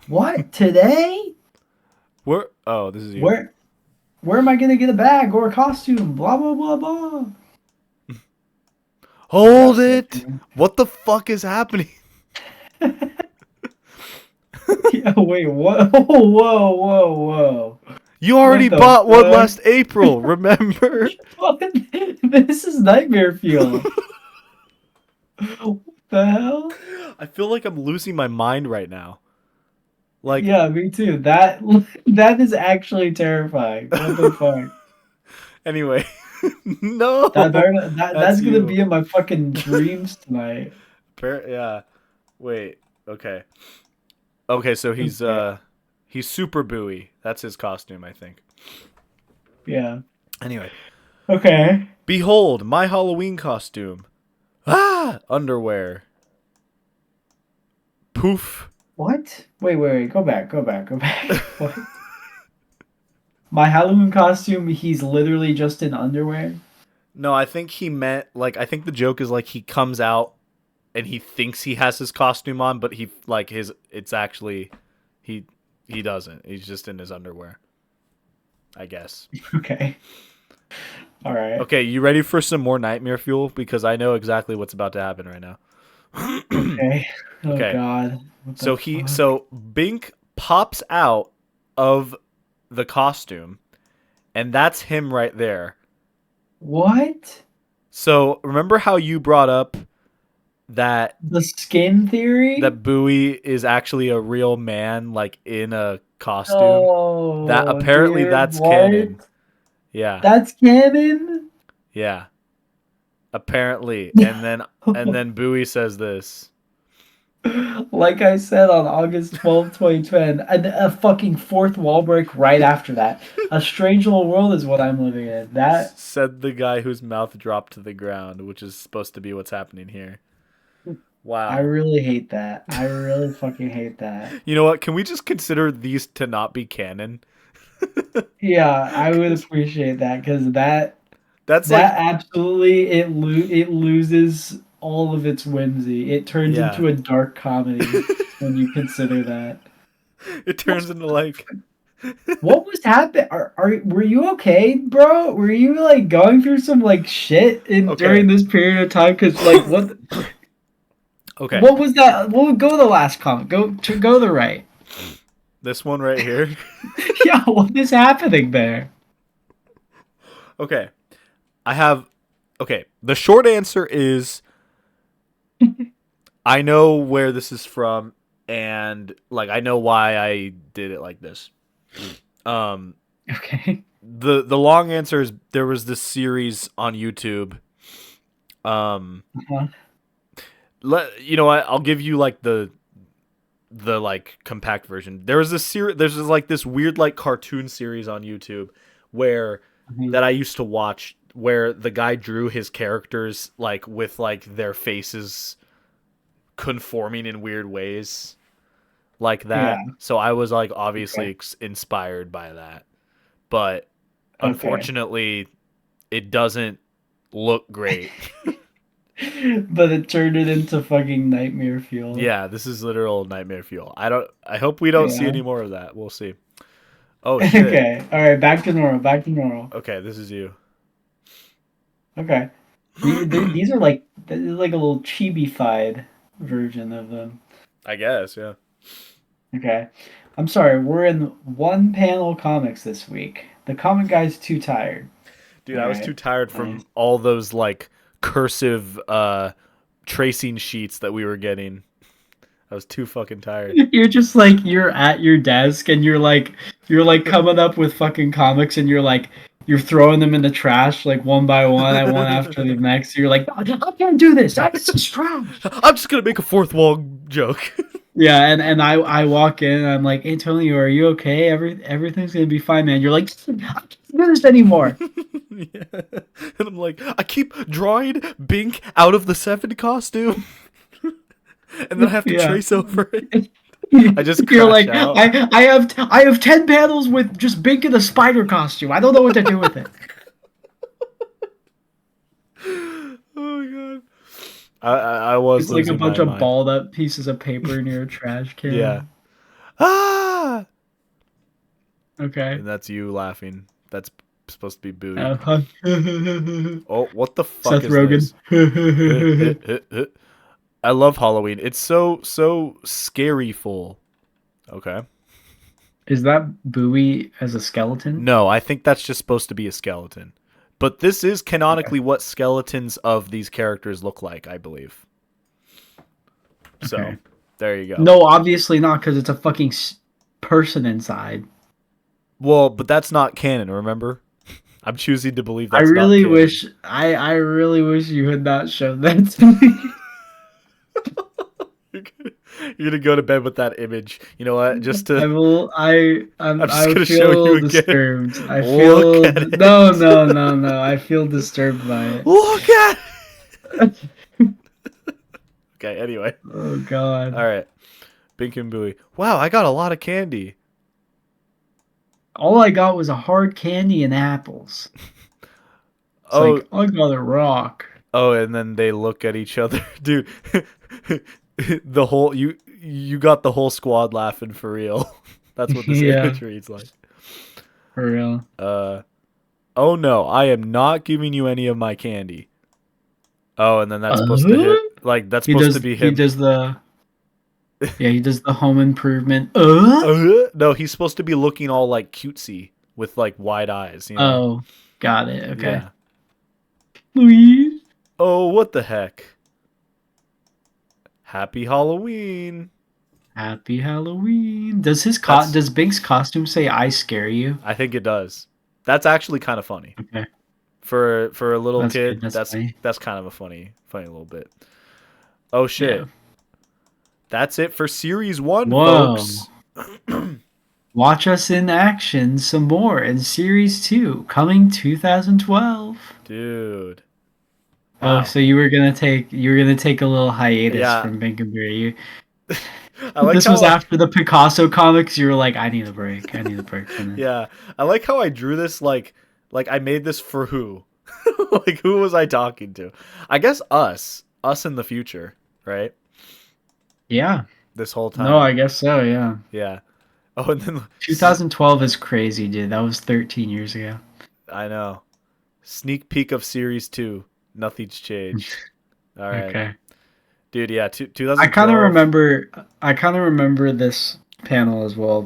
What? Today? Oh, this is you. Where am I gonna get a bag or a costume? Blah blah blah blah. Hold it! What the fuck is happening? Yeah, wait, what? Whoa, whoa, whoa. You already What the bought one fuck? last April, remember? What? This is nightmare fuel. What the hell? I feel like I'm losing my mind right now. Like, Yeah, me too. That is actually terrifying. What the fuck? anyway, no, That's that's gonna you. be in my fucking dreams tonight. Yeah. Wait. Okay. Okay. So Okay. he's Super Booey. That's his costume, I think. Yeah. Anyway, Okay. behold my Halloween costume. Ah, underwear. Poof. What? Wait. Go back. What? My Halloween costume, he's literally just in underwear. No, I think he meant like I think the joke is like he comes out and he thinks he has his costume on, but he like his it's actually he he doesn't. He's just in his underwear. I guess. Okay. All right. Okay, you ready for some more nightmare fuel? Because I know exactly what's about to happen right now. Okay. Oh Okay, God. What the fuck? so Bink pops out of the costume, and that's him right there. What? So remember how you brought up that The skin theory? Bowie is actually a real man, like in a costume? That Oh, apparently dude, that's what? canon. Yeah, That's canon? yeah. Apparently, and then Bowie says this. Like I said on August 12th, 2010, and a fucking fourth wall break right after that. A strange little world is what I'm living in. That Said the guy whose mouth dropped to the ground, which is supposed to be what's happening here. I Wow. really hate that. I really fucking hate that. You know what? Can we just consider these to not be canon? Yeah, I would 'Cause appreciate that because that that's that like, absolutely it loses all of its whimsy. It turns yeah. into a dark comedy when you consider that. It turns into like, What was happening? Were you okay, bro? Were you like going through some like shit in okay, during this period of time? Because like okay. what was that? Well, go to the last comment. Go to the right. This one right here. Yeah, what is happening there? Okay. I have, okay. The short answer is I know where this is from, and like I know why I did it like this. Um, Okay. the long answer is there was this series on YouTube. Uh-huh. You know what? I'll give you like the like compact version. There was this series. There's like this weird like cartoon series on YouTube where Mhm. that I used to watch where the guy drew his characters like with like their faces conforming in weird ways like Yeah. that. So I was like obviously Okay. inspired by that. But Okay. unfortunately it doesn't look great. But it turned it into fucking nightmare fuel. Yeah, this is literal nightmare fuel. I hope we don't see Yeah. any more of that. We'll see. Oh shit. Okay. All right. Back to normal. Back to normal. Okay, this is you. Okay. These are like this is like a little chibi-fied version of them. I guess, yeah. Okay. I'm sorry. We're in one panel comics this week. The comic guy's too tired. Dude, All I was too right. tired Nice. from all those like cursive tracing sheets that we were getting. I was too fucking tired. You're just like you're at your desk and you're like coming up with fucking comics and you're throwing them in the trash like one by one and one after the next. You're like, I can't do this. It's just trash. I'm just gonna make a fourth wall joke. Yeah, and I walk in and I'm like, Antonio, are you okay? Everything's gonna be fine, man. You're like, I can't do this anymore. Yeah. And I'm like, I keep drawing Bink out of the Seven costume, and then I have to Yeah. trace over it. I just You're crash like, out. I have 10 panels with just Bink in a spider costume. I don't know what to do with it. I was It's like a losing bunch my of mind. balled up pieces of paper near a trash Yeah. can. Ah! Okay. And that's you laughing. That's supposed to be Bowie. Uh, Oh, what the fuck Seth is Rogen. this? I love Halloween. It's so scary full. Okay. Is that Bowie as a skeleton? No, I think that's just supposed to be a skeleton. But this is Okay. canonically what skeletons of these characters look like, I believe. So, Okay. there you go. No, obviously not, because it's a fucking person inside. Well, but that's not canon, remember? I'm choosing to believe I that's not really canon. wish I really wish you had not shown that to me. You're gonna go to bed with that image. You know what? Just I to will. I'm just I gonna show you feel again. disturbed. I Look feel at no, it. no, no, no. I feel disturbed by Look at it. it. Okay, anyway. Oh God. Alright. Bink and Booey. Wow, I got a lot of candy. All I got was a hard candy and apples. It's Oh like I got a rock. oh, and then they look at each other. Dude, the whole you got the whole squad laughing for real. That's what this Yeah, image reads like. for real. Oh no, I am not giving you any of my candy. Oh, and then that's supposed to Uh, hit like that's supposed to be he him. does the yeah, he does the home improvement. No, he's supposed to be looking all like cutesy with like wide eyes, you know? Oh, got it. Okay. Yeah. Louise. Oh, what the heck? Happy Halloween. Happy Halloween. That's Does Bink's costume say I scare you? I think it does. That's actually kind of funny. Okay. For a little That's good. kid, That's funny. that's kind of a funny little bit. Oh Yeah. shit. That's it for series 1, Whoa. folks. Watch us in action some more in series 2 coming 2012. Dude. Oh, Wow. so you were gonna take a little hiatus Yeah. from Bink and Booey. I like This was how after the Picasso comics. You were like, I need a break. I need a break from this. yeah, I like how I drew this like I made this for who? Like who was I talking to? I guess us in the future, right? Yeah. This whole No, time. I guess so. Yeah. Yeah. Oh, and then 2012 is crazy, dude. That was 13 years ago. I know. Sneak peek of series 2. Nothing's changed. All right. Okay. Dude, yeah, I kind of 2012. remember. I kind of remember this panel as well.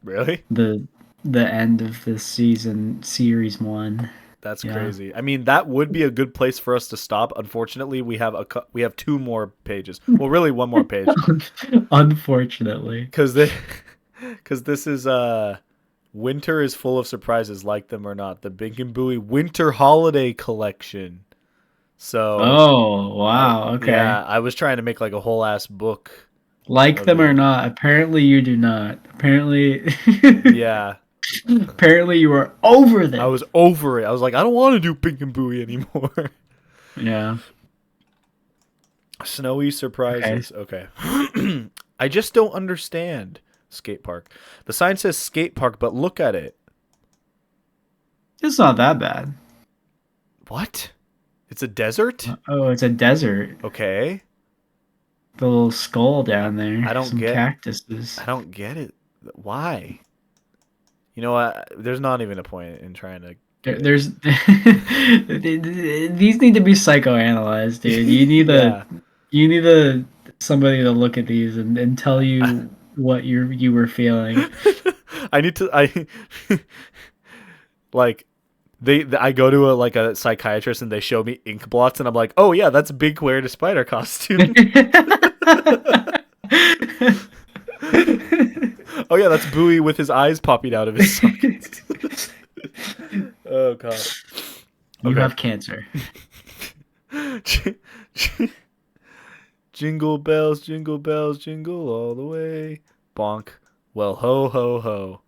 Really? The the end of this season, series 1. That's Yeah. crazy. I mean, that would be a good place for us to stop. Unfortunately, we have 2 more pages. Well, really one more page Unfortunately. cuz they cuz this is winter is full of surprises, like them or not. The Bink and Booey Winter Holiday Collection. So, Oh, wow. Okay. yeah, I was trying to make like a whole ass book Like of them or it. not, apparently you do not. Apparently, Yeah, apparently you are over I this. was over it. I was like, I don't want to do Bink and Booey anymore. Yeah. Snowy Okay. surprises. Okay. I just don't understand. Skate park. The sign says skate park, but look at it. It's not that bad. What? It's a desert? Oh, it's a desert. Okay. The little skull down there. I don't Some get cactuses. I don't get it. Why? You know what? There's not even a point in trying to get it. There's these need to be psychoanalyzed, dude. Yeah. You need a somebody to look at these and tell you what you were feeling. I need to I like I go to a psychiatrist and they show me ink blots and I'm like, "Oh yeah, that's Big wearing a spider costume." Oh yeah, that's Bowie with his eyes popping out of his sockets. Oh god. You Okay. have cancer. Jingle bells, jingle all the way. Bonk. Well, ho ho ho.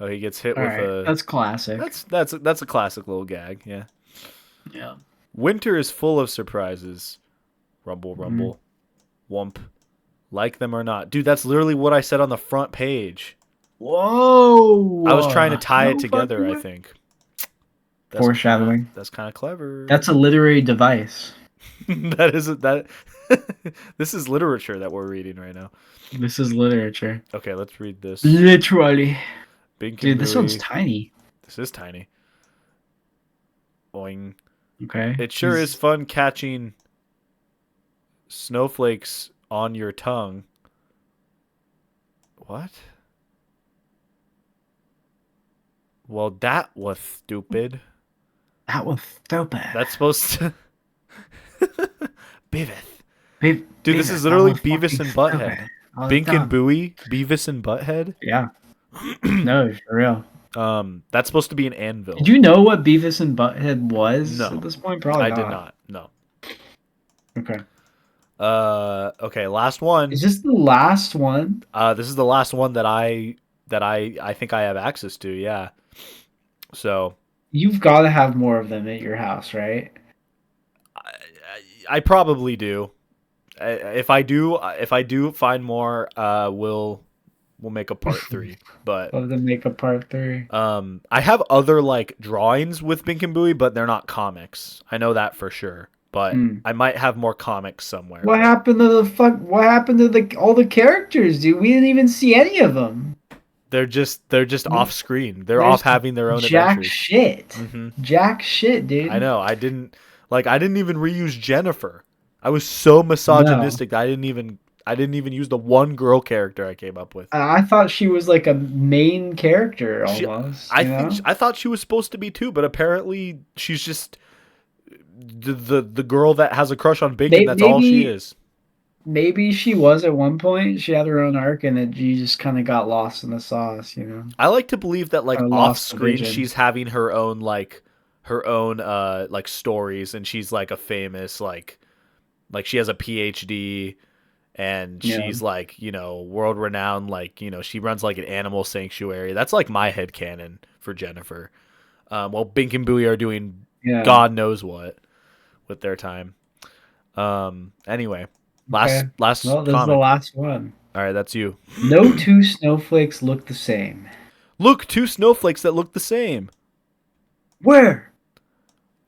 Oh, he gets hit All with right, a. that's classic. That's a classic little gag. Yeah. Yeah. Winter is full of surprises. Rumble, rumble, whump. Like them or not, dude. That's literally what I said on the front page. Whoa! I was trying to tie it No together. fucking I way. think. Foreshadowing. That's kind of clever. That's a literary device. That isn't that. This is literature that we're reading right now. This is literature. Okay, let's read this. Literally. Bink and Dude, this one's Booey. tiny. This is tiny. Boing. Okay. It sure is fun catching snowflakes on your tongue. What? Well, that was stupid. That was stupid. That's supposed to. Beavis. Dude, this is That literally was Beavis fucking and Butthead. stupid. I was Bink and dumb. Booey, Beavis and Butthead. Yeah. No, for real. That's supposed to be an anvil. Did you know what Beavis and Butthead was at No, this point? Probably I not. did not. No. Okay. Okay, last one. Is this the last one? This is the last one that I think I have access to. Yeah. So You've got to have more of them at your house, right? I probably do. If I do find more, we'll make a part 3. But Love to make a part 3. I have other like drawings with Bink and Booey, but they're not comics. I know that for sure. But I might have more comics somewhere. What happened to the fuck? What happened to all the characters, dude? We didn't even see any of them. They're just off screen. They're There's off having their own jack adventures. shit. Mm-hmm. Jack shit, dude. I know. I didn't even reuse Jennifer. I was so misogynistic that I didn't even use the one girl character I came up with. I thought she was like a main character almost. I thought she was supposed to be too, but apparently she's just the girl that has a crush on Bink, and that's all she is. Maybe she was at one point. She had her own arc, and then she just kind of got lost in the sauce, I like to believe that like off screen vision. she's having her own like stories, and she's like a famous like she has a PhD, and she's like, world renowned, like, she runs like an animal sanctuary. That's like my headcanon for Jennifer. While Bink and Booey are doing God knows what with their time. Anyway, last well, this comic. is the last one. All right, that's you. No two snowflakes look the same. Look, 2 snowflakes that look the same. Where'd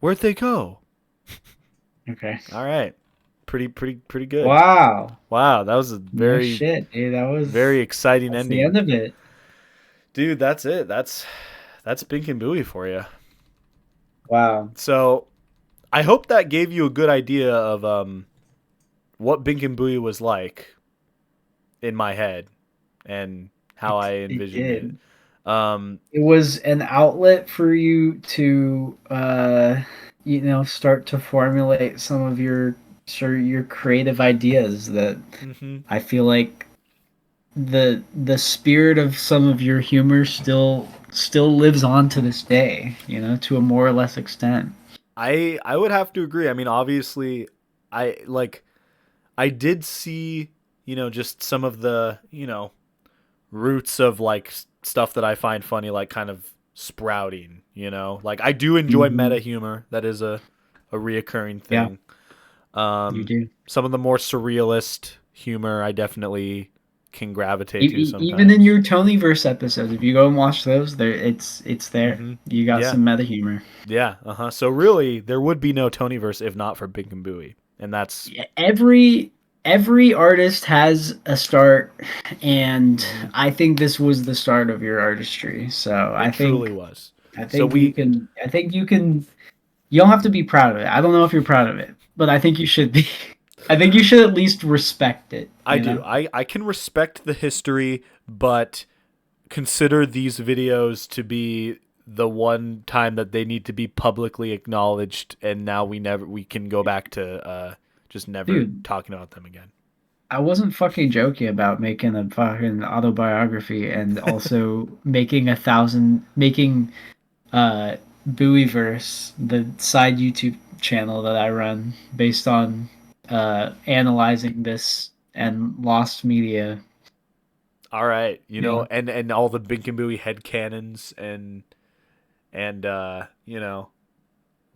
they go? Okay. All right. Pretty good. Wow, that was a very shit, dude. That was very exciting ending. the end of it, dude. That's it. That's Bink and Booey for you. Wow. So, I hope that gave you a good idea of what Bink and Booey was like in my head and how I envisioned it. It was an outlet for you to start to formulate some of your creative ideas that I feel like the spirit of some of your humor still lives on to this day, to a more or less extent. I would have to agree. I mean, obviously I did see, just some of the, roots of like stuff that I find funny, like kind of sprouting, like I do enjoy meta humor. That is a reoccurring thing. You do. Some of the more surrealist humor I definitely can gravitate to sometimes. Even in your Tonyverse episodes, if you go and watch those, it's there. You got some meta humor. Yeah, So really, there would be no Tonyverse if not for Bink and Booey, and that's every artist has a start, and I think this was the start of your artistry. So I think truly was. I think you can. I think you can. You don't have to be proud of it. I don't know if you're proud of it, but I think you should be. I think you should at least respect it. I do. I can respect the history, but consider these videos to be the one time that they need to be publicly acknowledged, and now we can go back to just never talking about them again. I wasn't fucking joking about making a fucking autobiography and also making Booeyverse, the side YouTube channel that I run based on analyzing this and lost media. All right, and all the Bink and Booey headcanons and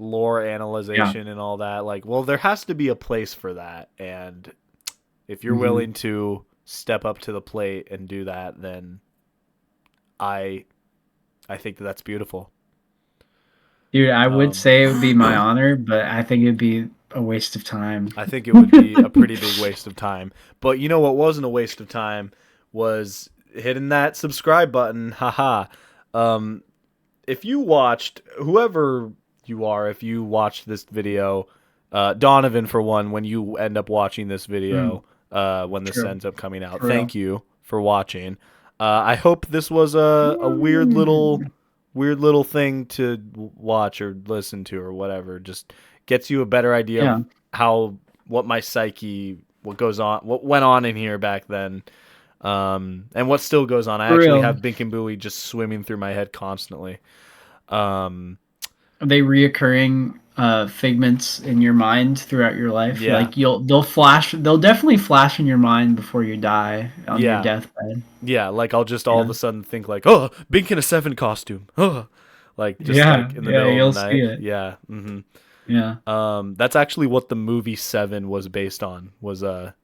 lore analyzation and all that. Like, well, there has to be a place for that, and if you're willing to step up to the plate and do that, then I think that's beautiful. Dude, I would say it would be my honor, but I think it'd be a waste of time. I think it would be a pretty big waste of time. But you know what wasn't a waste of time was hitting that subscribe button. Haha. If you watched, whoever you are, if you watched this video, Donovan for one, when you end up watching this video, when this True. ends up coming out, For real. thank you for watching. I hope this was a weird little thing to watch or listen to or whatever. Just gets you a better idea Yeah. of what my psyche, what went on in here back then, and what still goes on. I For actually real. have Bink and Booey just swimming through my head constantly. Um, Are they reoccurring figments in your mind throughout your life? yeah, Like they'll definitely flash in your mind before you die on your yeah, deathbed. yeah. Like I'll just all of Yeah. a sudden think like, oh, Bink in a Seven costume. Oh, like just Yeah, like in the yeah, middle of you'll the see night. it. Yeah. Mm-hmm. Yeah. That's actually what the movie Seven was based on. Mm.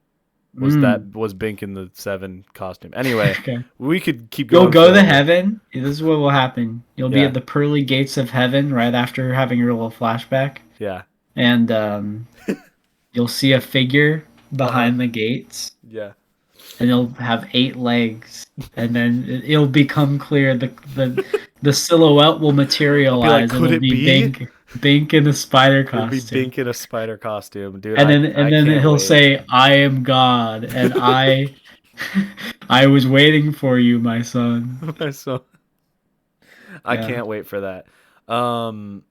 Was Bink in the Seven costume. Anyway, Okay. we could keep You'll going go to forever. heaven. This is what will happen. You'll be Yeah, at the pearly gates of heaven right after having your little flashback, yeah, and you'll see a figure uh-huh, behind the gates, yeah. and it'll have 8 legs, and then it'll become clear the silhouette will I'll be like, materialize. could It'll it be be? Bink in a spider It'll be costume. Bink in a spider costume, dude. And then I and then can't he'll wait. say, "I am God, and I I was waiting for you, my son." So I Yeah. can't wait for that. Um,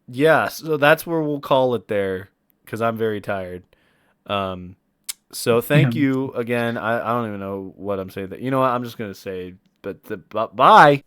yeah, so that's where we'll call it there because I'm very tired. Um, so Yeah. thank you again. I don't even know what I'm saying. That you know what I'm just gonna say, but bye.